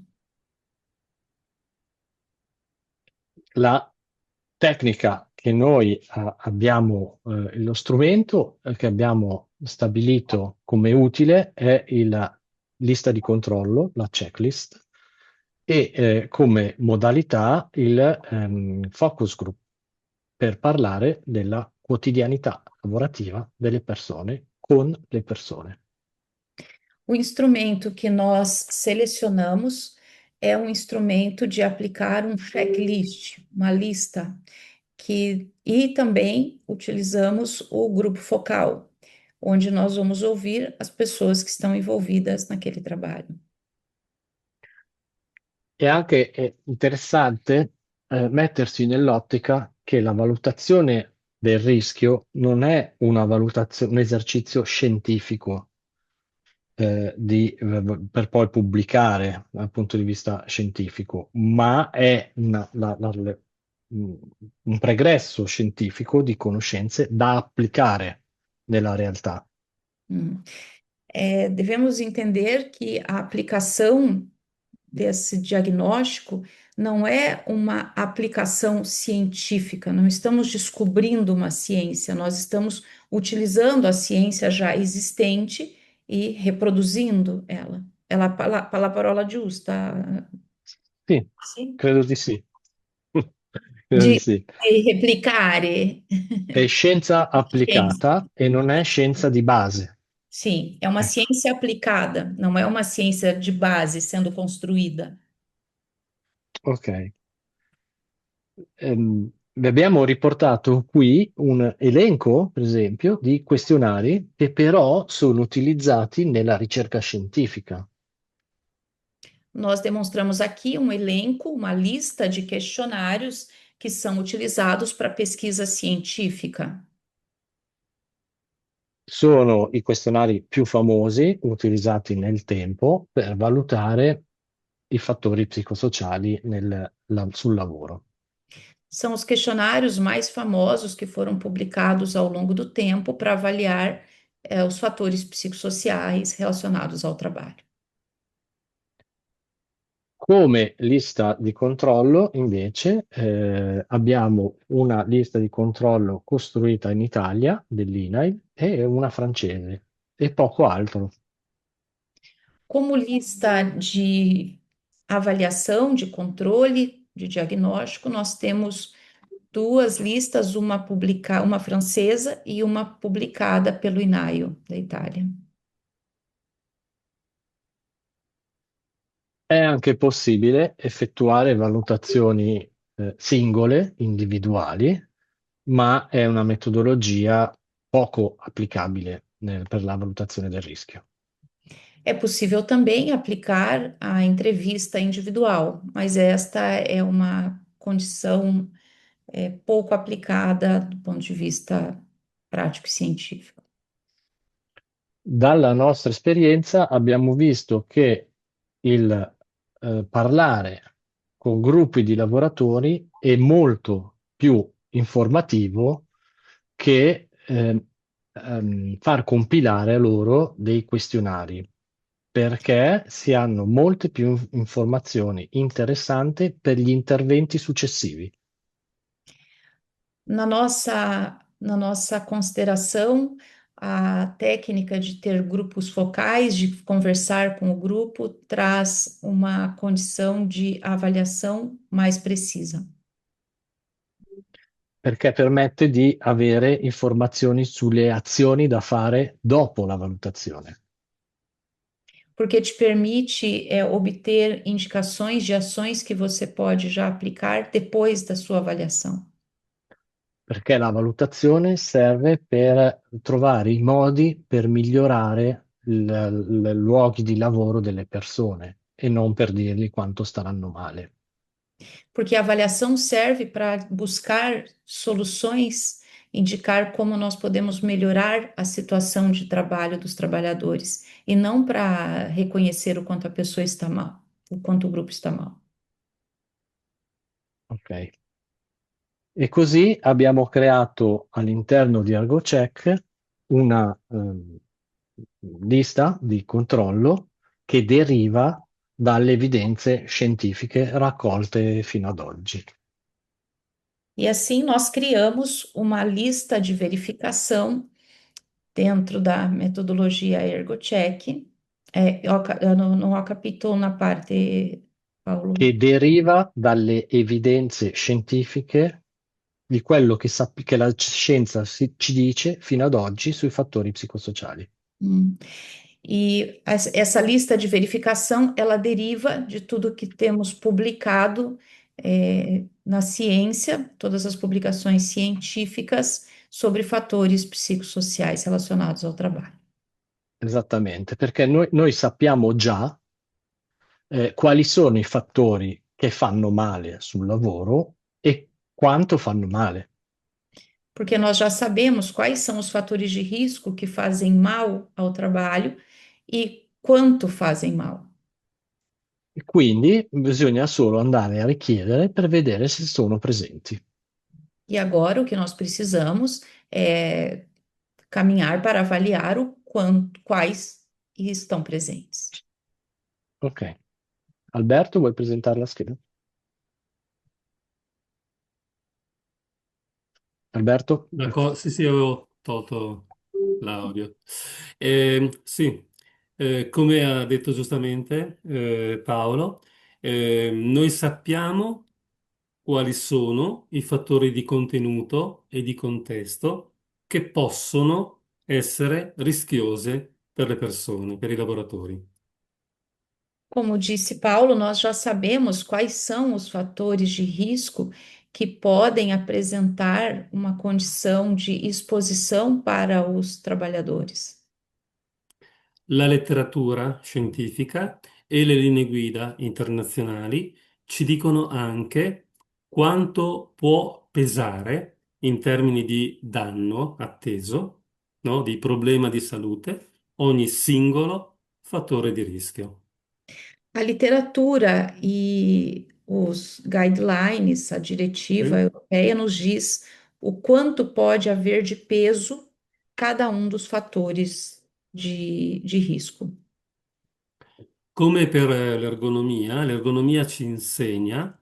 La tecnica che noi abbiamo, lo strumento che abbiamo stabilito come utile è la lista di controllo, la checklist, e come modalità il focus group per parlare della quotidianità lavorativa delle persone con le persone. O instrumento que nós selecionamos é um instrumento de aplicar um checklist, uma lista, e também utilizamos o grupo focal, onde nós vamos ouvir as pessoas que estão envolvidas naquele trabalho. È anche interessante mettersi nell'ottica che la valutazione del rischio non è una valutazione, un esercizio scientifico per poi pubblicare dal punto di vista scientifico, ma è un pregresso scientifico di conoscenze da applicare nella realtà. Devemos entender que a aplicação desse diagnóstico não é uma aplicação científica, não estamos descobrindo uma ciência, nós estamos utilizando a ciência já existente e reproduzindo ela. Ela la parola giusta? Sì, Sì? credo di sì. Credo di sì. Di replicare. È scienza Ciência. applicata e non è scienza di base. Sim, é uma Ecco. ciência aplicada, não é uma ciência de base sendo construída. Ok. Vi abbiamo riportato qui un elenco, per esempio, di questionari che però sono utilizzati nella ricerca scientifica. Nós demonstramos aqui um elenco, uma lista de questionários que são utilizados para pesquisa científica. Sono i questionari più famosi utilizzati nel tempo per valutare i fattori psicosociali sul lavoro. São os questionários mais famosos que foram publicados ao longo do tempo para avaliar os fatores psicossociais relacionados ao trabalho. Come lista di controllo, invece, abbiamo una lista di controllo costruita in Italia dell'INAIL e una francese e poco altro. Como lista de avaliação, de controle, de diagnóstico, nós temos duas listas, uma francesa e uma publicada pelo INAIL da Itália. È anche possibile effettuare valutazioni singole, individuali, ma è una metodologia poco applicabile per la valutazione del rischio. É possível também aplicar a entrevista individual, mas esta é uma condição pouco aplicada do ponto de vista prático e científico. Dalla nostra esperienza abbiamo visto che il parlare con gruppi di lavoratori è molto più informativo che far compilare a loro dei questionari, perché si hanno molte più informazioni interessanti per gli interventi successivi. Na nossa consideração, a técnica de ter grupos focais, de conversar com o grupo, traz uma condição de avaliação mais precisa, Perché permette di avere informazioni sulle azioni da fare dopo la valutazione. porque te permite obter indicações de ações que você pode já aplicar depois da sua avaliação. Perché la valutazione serve per trovare i modi per migliorare i luoghi di lavoro delle persone e non per dirgli quanto staranno male. Porque a avaliação serve para buscar soluções, indicar como nós podemos melhorar a situação de trabalho dos trabalhadores, e não para reconhecer o quanto a pessoa está mal, o quanto o grupo está mal. Ok. E così abbiamo creato all'interno di ArgoCheck una lista di controllo che deriva dalle evidenze scientifiche raccolte fino ad oggi. E assim nós criamos uma lista de verificação dentro da metodologia ErgoCheck. Eu não ho capito una parte, Paolo. Che deriva dalle evidenze scientifiche di quello che la scienza ci dice fino ad oggi sui fattori psicosociali. E essa lista de verificação, ela deriva de tudo que temos publicado na ciência, todas as publicações científicas sobre fatores psicossociais relacionados ao trabalho. Esattamente, perché noi sappiamo già quali sono i fattori che fanno male sul lavoro e quanto fanno male. Porque nós já sabemos quais são os fatores de risco que fazem mal ao trabalho e quanto fazem mal. E quindi bisogna solo andare a richiedere per vedere se sono presenti. E agora o que nós precisamos é caminhar para avaliar o quanto, quais estão presentes. Ok. Alberto, vuoi presentare la scheda? Alberto? Sì, sì, avevo tolto l'audio. Sì, come ha detto giustamente Paolo, noi sappiamo quali sono i fattori di contenuto e di contesto che possono essere rischiose per le persone, per i lavoratori. Como disse Paulo, nós já sabemos quais são os fatores de risco que podem apresentar uma condição de exposição para os trabalhadores. La letteratura scientifica e le linee guida internazionali ci dicono anche quanto può pesare in termini di danno atteso, no? Di problema di salute, ogni singolo fattore di rischio. A literatura e os guidelines, a diretiva Sì? europeia nos diz o quanto pode haver de peso cada um dos fatores de risco. Come per l'ergonomia ci insegna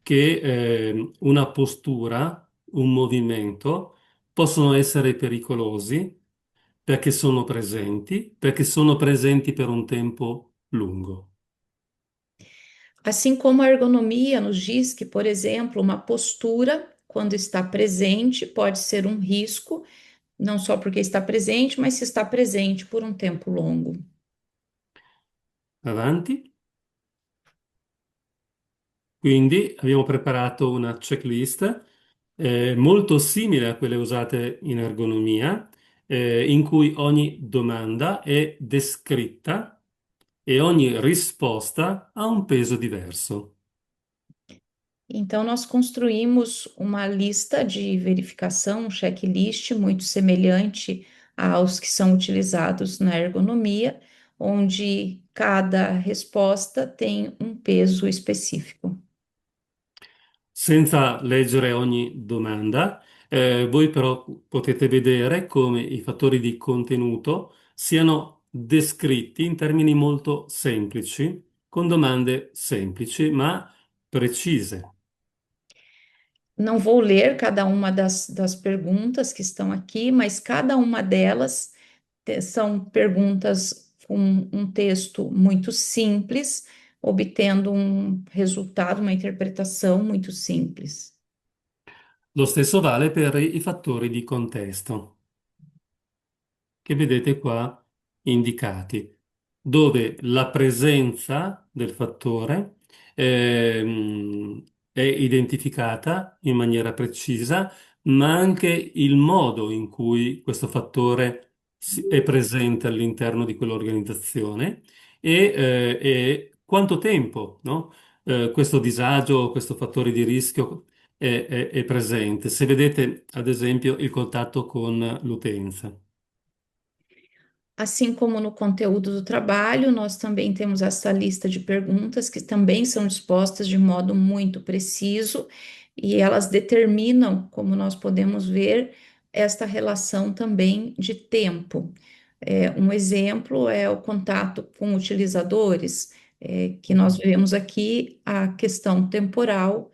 che una postura, un movimento possono essere pericolosi perché sono presenti per un tempo lungo. Assim como a ergonomia nos diz que, por exemplo, uma postura, quando está presente, pode ser um risco, não só porque está presente, mas se está presente por um tempo longo. Avanti. Quindi abbiamo preparato una checklist molto simile a quelle usate in ergonomia, in cui ogni domanda è descritta e ogni risposta ha un peso diverso. Então, nós construímos uma lista de verificação, um checklist muito semelhante aos que são utilizados na ergonomia, onde cada resposta tem um peso específico. Senza leggere ogni domanda, voi però potete vedere come i fattori di contenuto siano descritti in termini molto semplici, con domande semplici ma precise. Não vou ler cada uma das perguntas que estão aqui, mas cada uma delas são perguntas com um texto muito simples, obtendo um resultado, uma interpretação muito simples. Lo stesso vale per i fattori di contesto, che vedete qua indicati, dove la presenza del fattore è identificata in maniera precisa, ma anche il modo in cui questo fattore è presente all'interno di quell'organizzazione e quanto tempo, no? Questo disagio, questo fattore di rischio è presente. Se vedete, ad esempio, il contatto con l'utenza. Assim como no conteúdo do trabalho, nós também temos essa lista de perguntas que também são dispostas de modo muito preciso e elas determinam, como nós podemos ver, esta relação também de tempo. Um exemplo é o contato com utilizadores, que nós vemos aqui a questão temporal,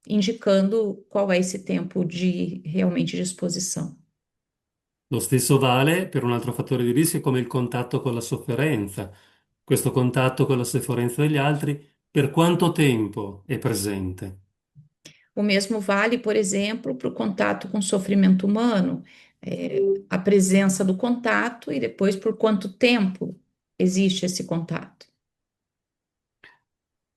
indicando qual é esse tempo de realmente de exposição. Lo stesso vale per un altro fattore di rischio come il contatto con la sofferenza. Questo contatto con la sofferenza degli altri, per quanto tempo è presente? O mesmo vale, por exemplo, para o contato com sofrimento humano, a presença do contato e depois por quanto tempo existe esse contato.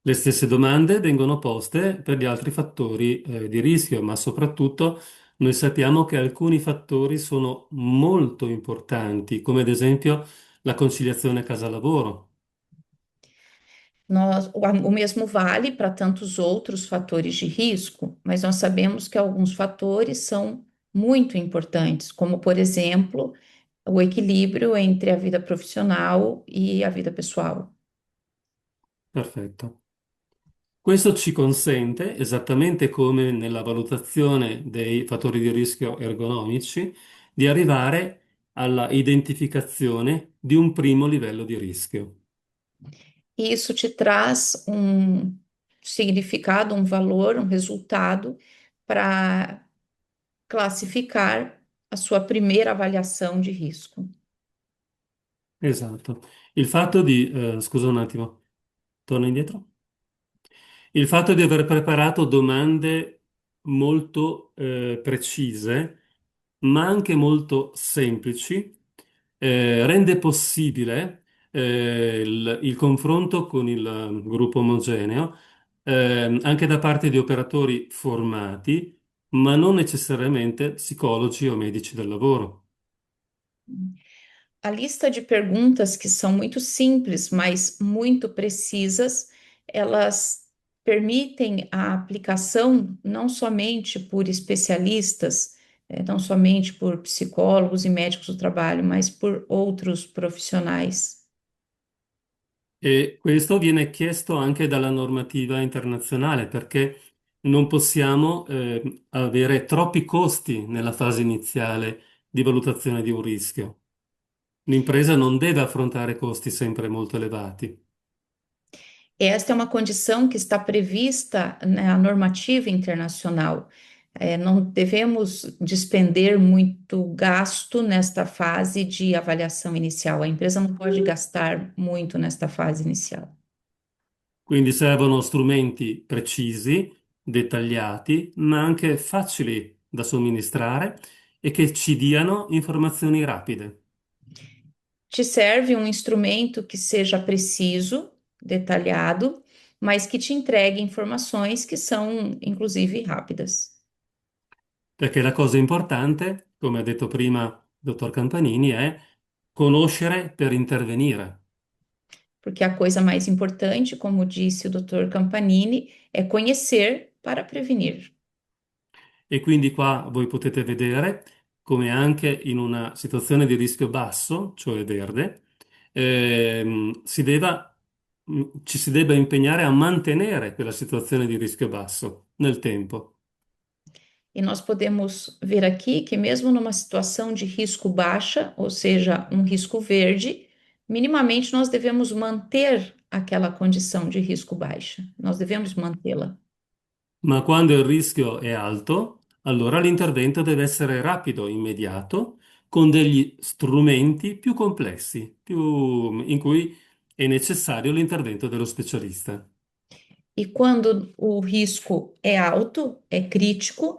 Le stesse domande vengono poste per gli altri fattori, di rischio, ma soprattutto noi sappiamo che alcuni fattori sono molto importanti, come ad esempio la conciliazione casa-lavoro. O mesmo vale para tantos outros fatores de risco, mas nós sabemos que alguns fatores são muito importantes, como, por exemplo, o equilíbrio entre a vida profissional e a vida pessoal. Perfetto. Questo ci consente, esattamente come nella valutazione dei fattori di rischio ergonomici, di arrivare alla identificazione di un primo livello di rischio. E isso te traz um significado, um valor, um resultado para classificar a sua primeira avaliação de risco. Esatto. Il fatto di, scusa un attimo, torna indietro. Il fatto di aver preparato domande molto precise, ma anche molto semplici, rende possibile il confronto con il gruppo omogeneo, anche da parte di operatori formati, ma non necessariamente psicologi o medici del lavoro. A lista de perguntas que são muito simples, mas muito precisas, elas permitem a aplicação não somente por especialistas, não somente por psicólogos e médicos do trabalho, mas por outros profissionais. E questo viene chiesto anche dalla normativa internazionale perché non possiamo avere troppi costi nella fase iniziale di valutazione di un rischio. L'impresa non deve affrontare costi sempre molto elevati. Esta é uma condição que está prevista na normativa internacional. Não devemos despender muito gasto nesta fase de avaliação inicial. A empresa não pode gastar muito nesta fase inicial. Quindi servono strumenti precisi, dettagliati, ma anche facili da somministrare e che ci diano informazioni rapide. Te serve um instrumento que seja preciso, detalhado, mas que te entregue informações que são, inclusive, rápidas. perché la cosa importante, come ha detto prima il dottor Campanini, è conoscere per intervenire. Porque a coisa mais importante, como disse o Dr. Campanini, é conhecer para prevenir. E quindi qua voi potete vedere come anche in una situazione di rischio basso, cioè verde, ci si debba impegnare a mantenere quella situazione di rischio basso nel tempo. E nós podemos ver aqui que, mesmo numa situação de risco baixa, ou seja, um risco verde, minimamente nós devemos manter aquela condição de risco baixa. Nós devemos mantê-la. Ma quando il rischio è alto, allora l'intervento deve essere rapido, immediato, con degli strumenti più complessi, in cui è necessario l'intervento dello specialista. E quando o risco é alto, é crítico,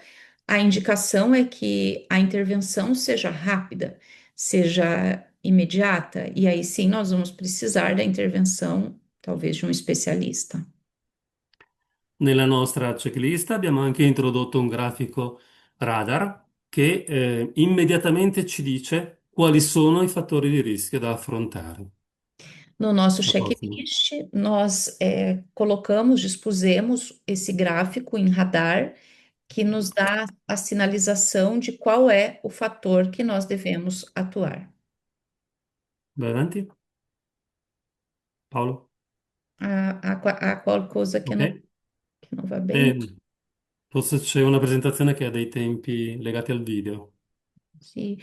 a indicação é que a intervenção seja rápida, seja imediata, e aí sim nós vamos precisar da intervenção, talvez, de um especialista. Nella nostra checklist abbiamo anche introdotto un grafico radar che immediatamente ci dice quali sono i fattori di rischio da affrontare. No nosso La prossima. checklist, nós colocamos, dispusemos esse gráfico em radar que nos dá a sinalização de qual é o fator que nós devemos atuar. Vai avanti, Paolo? Há qualcosa Ok. que não va bem? E forse c'è una presentazione che ha dei tempi legati al video. Sì,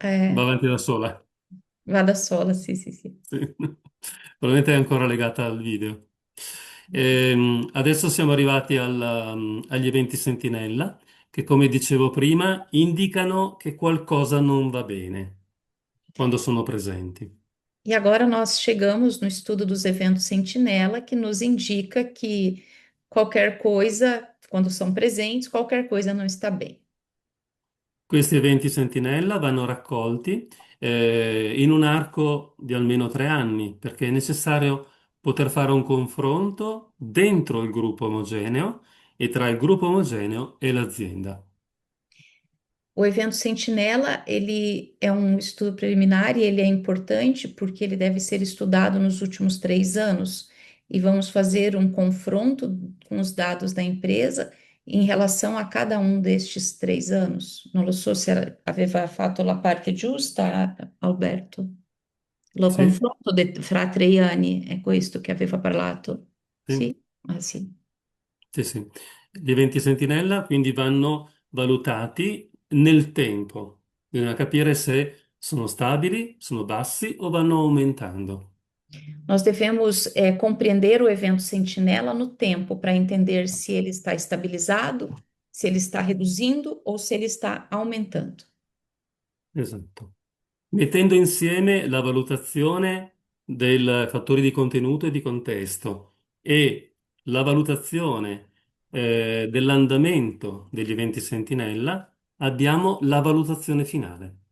Va eh, avanti da sola. vada sola, sì, sì, sì. Sì. Probabilmente è ancora legata al video. Adesso siamo arrivati agli eventi sentinella, che come dicevo prima, indicano che qualcosa non va bene quando sono presenti. E agora nós chegamos no estudo dos eventos sentinela, que nos indica que qualquer coisa, quando são presentes, qualquer coisa não está bem. Questi eventi sentinella vanno raccolti in un arco di almeno 3 anni, perché è necessario poter fare un confronto dentro il gruppo omogeneo e tra il gruppo omogeneo e l'azienda. O evento sentinela, ele é um estudo preliminar e ele é importante porque ele deve ser estudado nos últimos 3 anos. E vamos fazer um confronto com os dados da empresa em relação a cada um destes 3 anos. Non lo so se aveva fatto la parte giusta, Alberto. Lo Sì? confronto fra 3 anni, è questo che aveva parlato? Sì. Sì? Ah, sì. Sì, sì. Gli eventi sentinella quindi vanno valutati nel tempo. Bisogna capire se sono stabili, sono bassi o vanno aumentando. Nós devemos compreender o evento sentinela no tempo para entender se ele está estabilizado, se ele está reduzindo ou se ele está aumentando. Esatto. Mettendo insieme la valutazione dei fattori di contenuto e di contesto e la valutazione dell'andamento degli eventi sentinella, abbiamo la valutazione finale.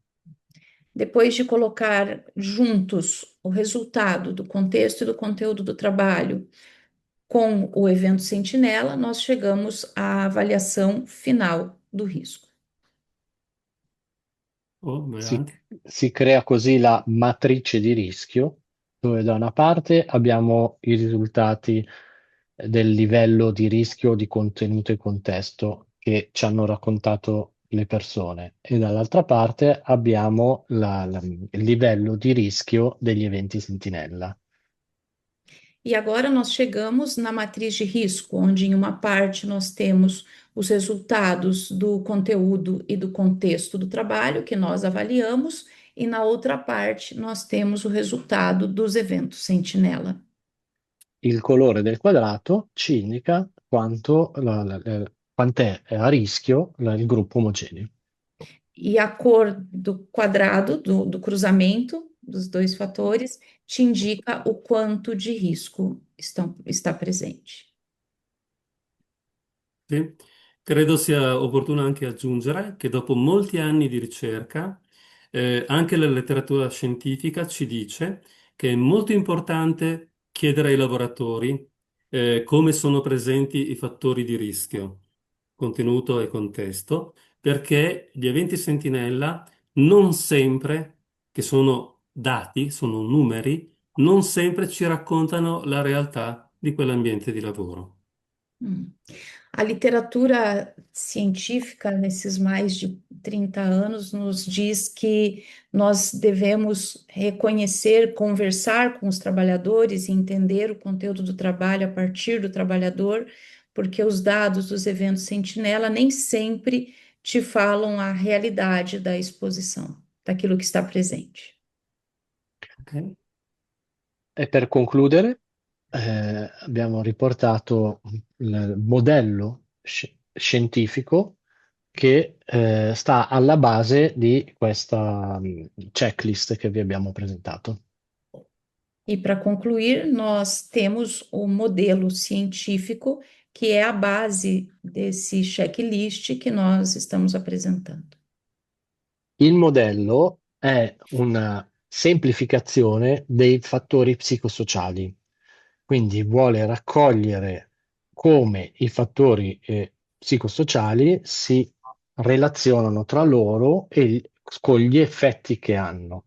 Depois de colocar juntos o resultado do contexto e do conteúdo do trabalho com o evento sentinela, nós chegamos à avaliação final do risco. Oh, vai Si, avanti. si crea così la matrice di rischio, dove da una parte abbiamo i risultati del livello di rischio di contenuto e contesto che ci hanno raccontato le persone e dall'altra parte abbiamo il livello di rischio degli eventi sentinella. E agora nós chegamos na matriz de risco, onde em uma parte nós temos os resultados do conteúdo e do contexto do trabalho que nós avaliamos, e na outra parte nós temos o resultado dos eventos sentinela. Il colore del quadrato ci indica quant'è a rischio il gruppo omogeneo. E a cor do quadrado, do cruzamento dos dois fatores, te indica o quanto de risco está presente. Sì. Credo sia opportuno anche aggiungere che dopo molti anni di ricerca, anche la letteratura scientifica ci dice che è molto importante chiedere ai lavoratori, come sono presenti i fattori di rischio, contenuto e contesto, perché gli eventi sentinella non sempre, che sono dati, sono numeri, non sempre ci raccontano la realtà di quell'ambiente di lavoro. Hum. A literatura científica, nesses mais de 30 anos, nos diz que nós devemos reconhecer, conversar com os trabalhadores e entender o conteúdo do trabalho a partir do trabalhador, porque os dados dos eventos sentinela nem sempre te falam a realidade da exposição, daquilo que está presente. Ok? E per concludere, abbiamo riportato il modello scientifico che sta alla base di questa checklist che vi abbiamo presentato. E para concluir, nós temos o modelo científico, que é a base desse checklist que nós estamos apresentando. Il modello è una semplificazione dei fattori psicosociali, quindi vuole raccogliere come i fattori psicosociali si relazionano tra loro e con gli effetti che hanno.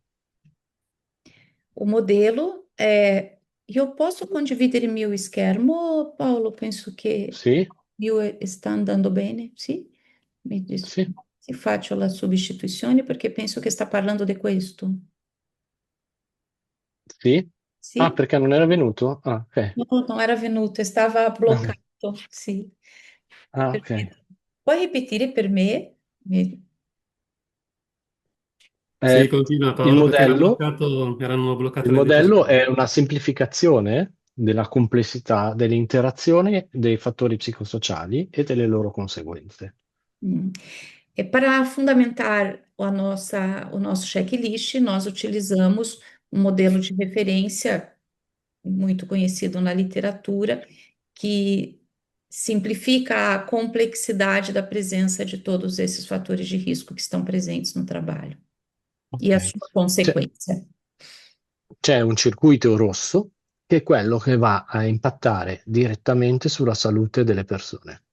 O modelo é. Eu posso condividere meu schermo, Paulo? Penso che Sì? io sta andando bene, sì? Mi diz Sì? se faccio la sostituzione perché penso che sta parlando di questo. Sì? Ah, Sì? perché non era venuto? Ah, ok. No, non era venuto, stava bloccato, sì. Ah, ok. Perfetto. Puoi ripetere per me? Sì, Eh, continua il Paolo, perché modello erano bloccate Il le modello diapositive. è una semplificazione della complessità delle interazioni dei fattori psicosociali e delle loro conseguenze. Hum. É para fundamentar o nosso checklist, nós utilizamos um modelo de referência muito conhecido na literatura, que simplifica a complexidade da presença de todos esses fatores de risco que estão presentes no trabalho e a Ok. sua C'è consequência. c'è un circuito rosso che è quello che va a impattare direttamente sulla salute delle persone.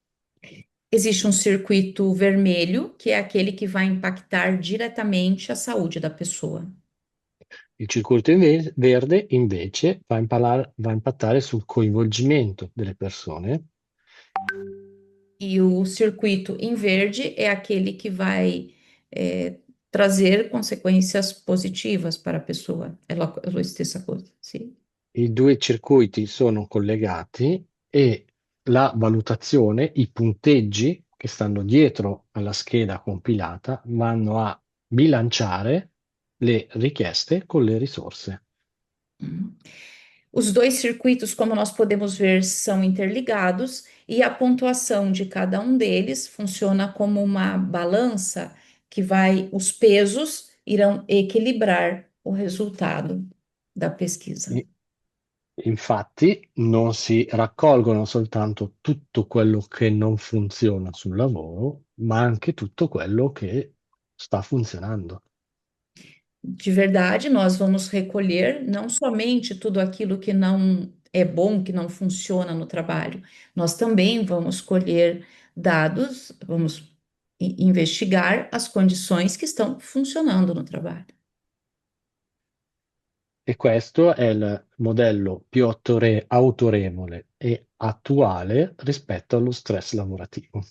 Existe um circuito vermelho, que é aquele que vai impactar diretamente a saúde da pessoa. Il circuito verde invece va a impattare sul coinvolgimento delle persone. E o circuito em verde é aquele que vai trazer consequências positivas para a pessoa. É lo stessa coisa, sim? I due circuiti sono collegati e la valutazione, i punteggi che stanno dietro alla scheda compilata vanno a bilanciare le richieste con le risorse. Uhum. Os dois circuitos, como nós podemos ver, são interligados e a pontuação de cada um deles funciona como uma balança que os pesos irão equilibrar o resultado da pesquisa. I- Infatti non si raccolgono soltanto tutto quello che non funziona sul lavoro, ma anche tutto quello che sta funzionando. De verdade, nós vamos recolher não somente tudo aquilo que não é bom, que não funciona no trabalho, nós também vamos colher dados, vamos investigar as condições que estão funcionando no trabalho. E questo è il modello più autorevole e attuale rispetto allo stress lavorativo.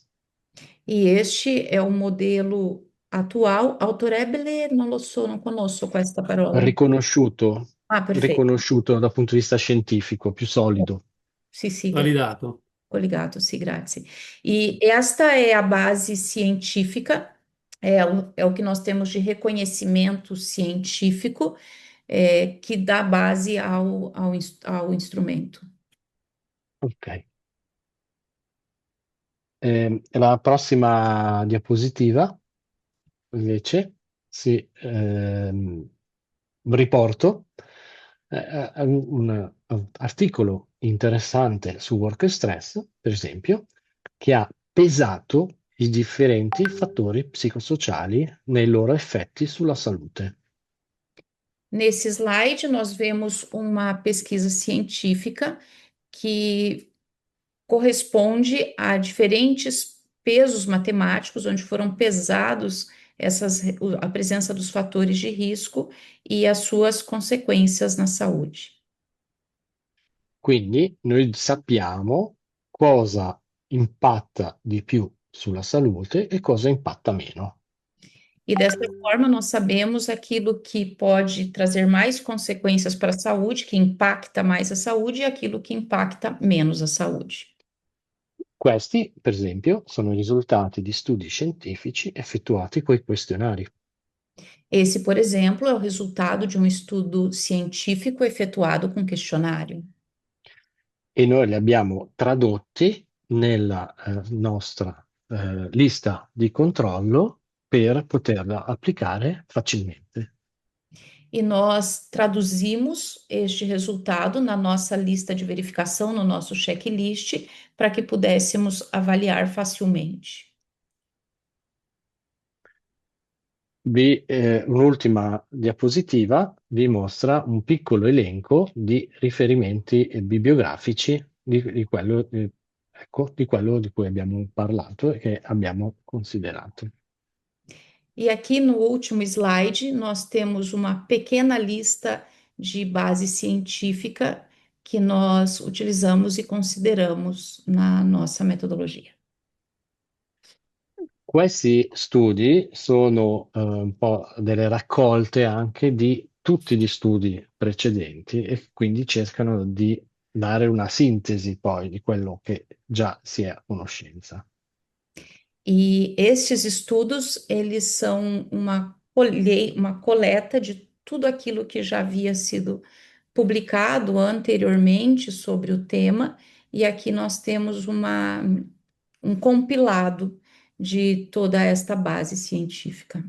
E este é o modelo atual, autorevole, non lo so, non conosco questa parola. Riconosciuto, Ah, perfeito. riconosciuto dal punto di vista scientifico, più solido. Sì, sì, Validato. coligato, sì, grazie. E esta é a base científica, é o que nós temos de reconhecimento científico, que dá base ao instrumento. Ok. La prossima diapositiva, invece, riporto un articolo interessante su work stress, per esempio, che ha pesato i differenti fattori psicosociali nei loro effetti sulla salute. Nesse slide, nós vemos uma pesquisa científica que corresponde a diferentes pesos matemáticos, onde foram pesados a presença dos fatores de risco e as suas consequências na saúde. Quindi noi sappiamo cosa impatta di più sulla salute e cosa impatta meno. E dessa forma, nós sabemos aquilo que pode trazer mais consequências para a saúde, que impacta mais a saúde, e aquilo que impacta menos a saúde. Questi, per esempio, sono i risultati di studi scientifici effettuati con i questionari. Esse, por exemplo, é o resultado de um estudo científico efetuado com questionário. E noi li abbiamo tradotti nella nostra lista di controllo per poterla applicare facilmente. E nós traduzimos este resultado na nossa lista de verificação, no nosso checklist, para que pudéssemos avaliar facilmente. Un'ultima diapositiva vi mostra un piccolo elenco di riferimenti bibliografici di quello, ecco, di quello di cui abbiamo parlato e che abbiamo considerato. E aqui no último slide, nós temos uma pequena lista de base científica que nós utilizamos e consideramos na nossa metodologia. Questi studi sono un po' delle raccolte anche di tutti gli studi precedenti e quindi cercano di dare una sintesi poi di quello che già si è a conoscenza. E estes estudos, eles são uma coleta de tudo aquilo que já havia sido publicado anteriormente sobre o tema, e aqui nós temos um compilado de toda esta base científica.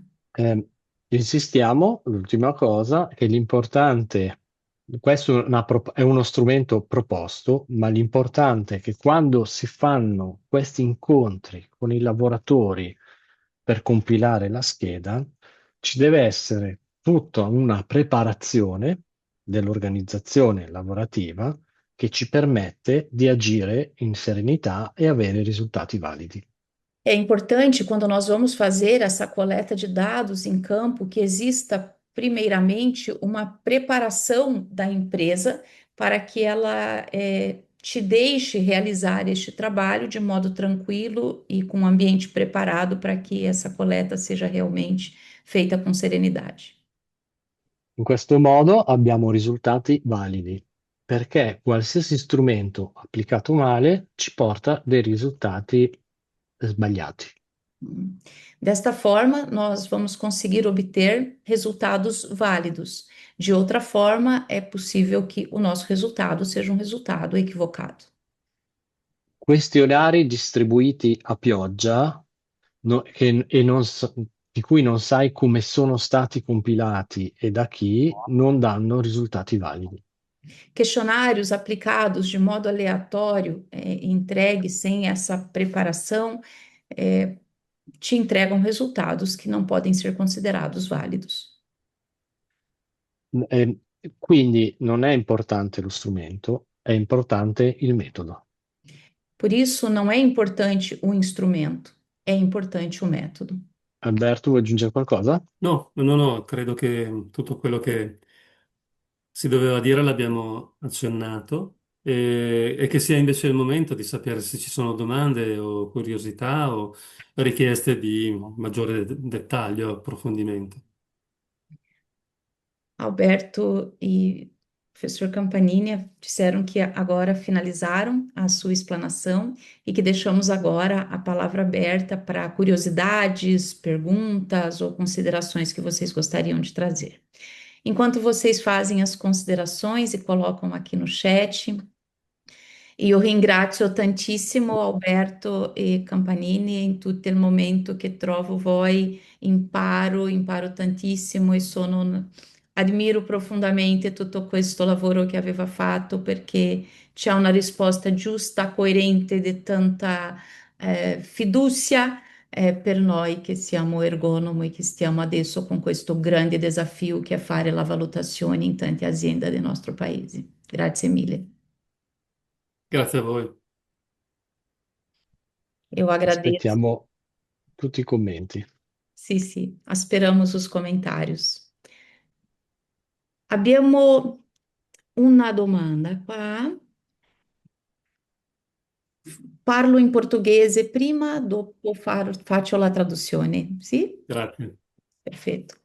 Insistiamo, l'ultima cosa, che l'importante, questo è uno strumento proposto, ma l'importante è che quando si fanno questi incontri con i lavoratori per compilare la scheda, ci deve essere tutta una preparazione dell'organizzazione lavorativa che ci permette di agire in serenità e avere risultati validi. É importante, quando nós vamos fazer essa coleta de dados em campo, que exista, primeiramente, uma preparação da empresa para que ela te deixe realizar este trabalho de modo tranquilo e com um ambiente preparado para que essa coleta seja realmente feita com serenidade. In questo modo abbiamo risultati validi, perché qualsiasi strumento applicato male ci porta dei risultati sbagliati. Desta forma, nós vamos conseguir obter resultados válidos. De outra forma, é possível que o nosso resultado seja um resultado equivocado. Questionari distribuiti a pioggia di cui non sai come sono stati compilati e da chi, non danno risultati validi. Questionários aplicados de modo aleatório, entregues sem essa preparação, te entregam resultados que não podem ser considerados válidos. Quindi non è importante lo strumento, è importante il metodo. Por isso, não é importante o instrumento, é importante o método. Alberto, vuoi aggiungere qualcosa? No, no, no, credo che tutto quello che si doveva dire l'abbiamo accennato e che sia invece il momento di sapere se ci sono domande o curiosità o richieste di maggiore dettaglio, approfondimento. Alberto e professor Campanini disseram que agora finalizaram a sua explanação e que deixamos agora a palavra aberta para curiosidades, perguntas ou considerações que vocês gostariam de trazer. Enquanto vocês fazem as considerações e colocam aqui no chat, io ringrazio tantissimo Alberto e Campanini in tutto il momento che trovo voi, imparo tantissimo e ammiro profondamente tutto questo lavoro che aveva fatto perché c'è una risposta giusta, coerente di tanta fiducia per noi che siamo ergonomi, che stiamo adesso con questo grande desafio che è fare la valutazione in tante aziende del nostro paese. Grazie mille. Grazie a voi. Eu agradeço. Aspettiamo tutti i commenti. Sì, sì, aspiramos os comentários. Abbiamo una domanda qua. Parlo in portoghese prima, dopo faccio la traduzione, sì? Grazie. Perfeito.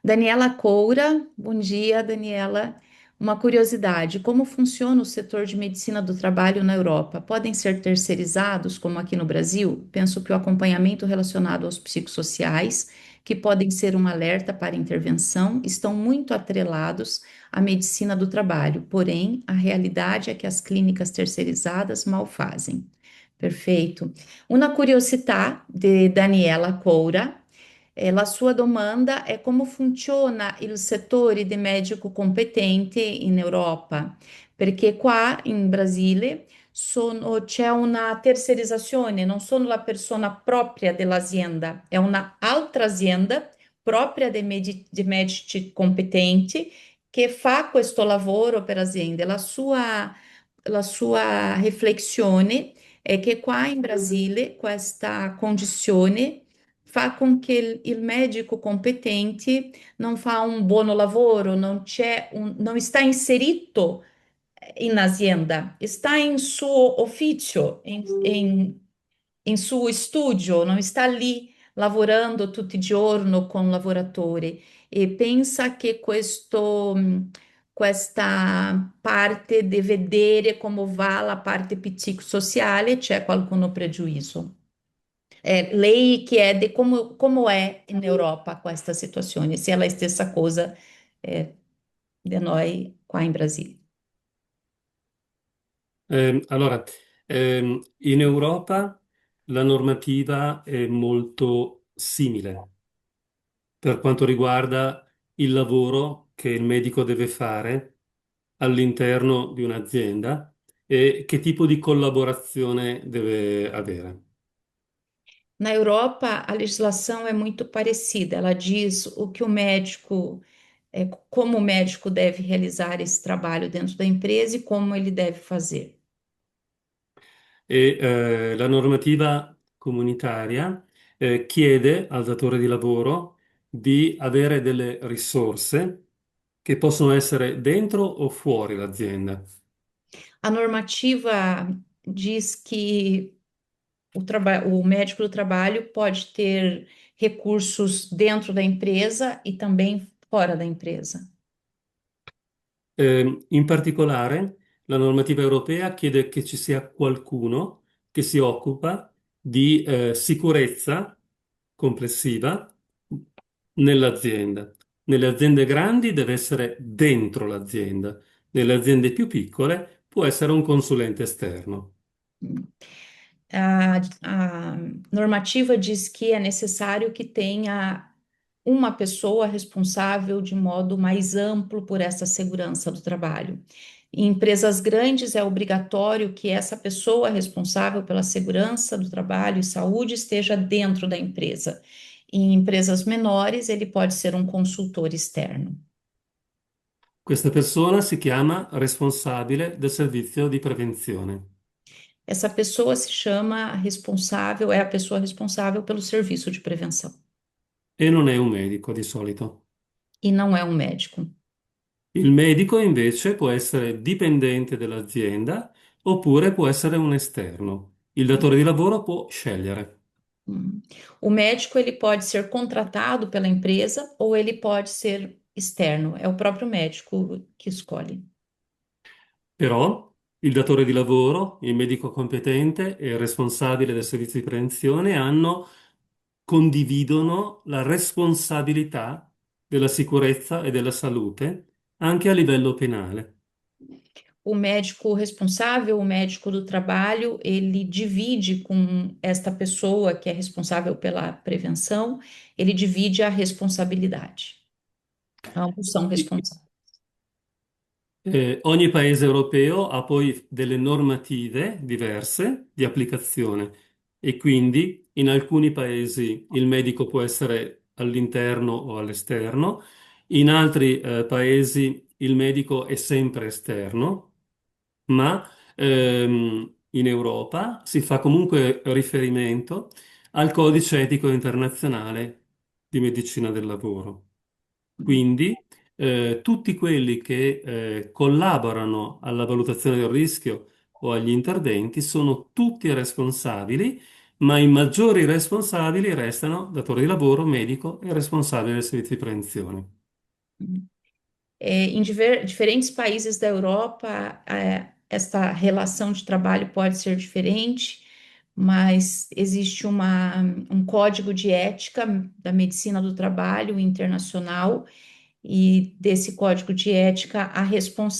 Daniela Coura, bom dia, Daniela. Uma curiosidade: como funciona o setor de medicina do trabalho na Europa? Podem ser terceirizados, como aqui no Brasil? Penso que o acompanhamento relacionado aos psicossociais, que podem ser um alerta para intervenção, estão muito atrelados à medicina do trabalho, porém, a realidade é que as clínicas terceirizadas mal fazem. Perfeito. Una curiosità di Daniela Coura. La sua domanda è come funziona il settore di medico competente in Europa, perché qua in Brasile c'è una terceirizzazione, non sono la persona propria dell'azienda, è un'altra azienda propria di medici competenti che fa questo lavoro per azienda. La sua riflessione è che qua in Brasile questa condizione fa com que il medico competente não fa um buon lavoro, não está inserito in azienda, está em suo officio, em suo studio, não está lì lavorando tutti i giorni con il lavoratore e pensa che questa parte di vedere come va la parte psicossociale c'è qualcuno pregiudizio. Lei chiede come è in Europa questa situazione, se è la stessa cosa di noi qua in Brasile. Allora, in Europa la normativa è molto simile per quanto riguarda il lavoro che il medico deve fare all'interno di un'azienda e che tipo di collaborazione deve avere. Na Europa, a legislação é muito parecida. Ela diz o que o médico, como o médico deve realizar esse trabalho dentro da empresa e como ele deve fazer. E la normativa comunitaria chiede al datore di lavoro di avere delle risorse che possono essere dentro o fuori l'azienda. A normativa diz que o médico do trabalho pode ter recursos dentro da empresa e também fora da empresa. In particolare, la normativa europea chiede che ci sia qualcuno che si occupa di sicurezza complessiva nell'azienda. Nelle aziende grandi deve essere dentro l'azienda, nelle aziende più piccole può essere un consulente esterno. A normativa diz que é necessário que tenha uma pessoa responsável de modo mais amplo por essa segurança do trabalho. Em empresas grandes é obrigatório que essa pessoa responsável pela segurança do trabalho e saúde esteja dentro da empresa. Em empresas menores, ele pode ser um consultor externo. Questa persona si chiama responsabile del servizio di prevenzione Essa pessoa se chama responsável, é a pessoa responsável pelo serviço de prevenção e non è un medico di solito. e não é um médico. Il medico invece può essere dipendente dell'azienda oppure può essere un esterno. Il datore di lavoro può scegliere. Hum. O médico ele pode ser contratado pela empresa ou ele pode ser externo. É o próprio médico que escolhe. Però il datore di lavoro, il medico competente e il responsabile del servizio di prevenzione condividono la responsabilità della sicurezza e della salute anche a livello penale. O médico responsável, o médico do trabalho, ele divide com esta pessoa que é responsável pela prevenção, ele divide a responsabilidade. Ambos são responsáveis. Ogni paese europeo ha poi delle normative diverse di applicazione e quindi in alcuni paesi il medico può essere all'interno o all'esterno, in altri paesi il medico è sempre esterno, ma in Europa si fa comunque riferimento al Codice etico internazionale di medicina del lavoro. Quindi tutti quelli che collaborano alla valutazione del rischio o agli interventi sono tutti responsabili, ma i maggiori responsabili restano datore di lavoro, medico e responsabile del servizio di prevenzione. Em diferentes países da Europa, esta relação de trabalho pode ser diferente, mas existe um código de ética da medicina do trabalho internacional, e desse código de ética, a responsabilidade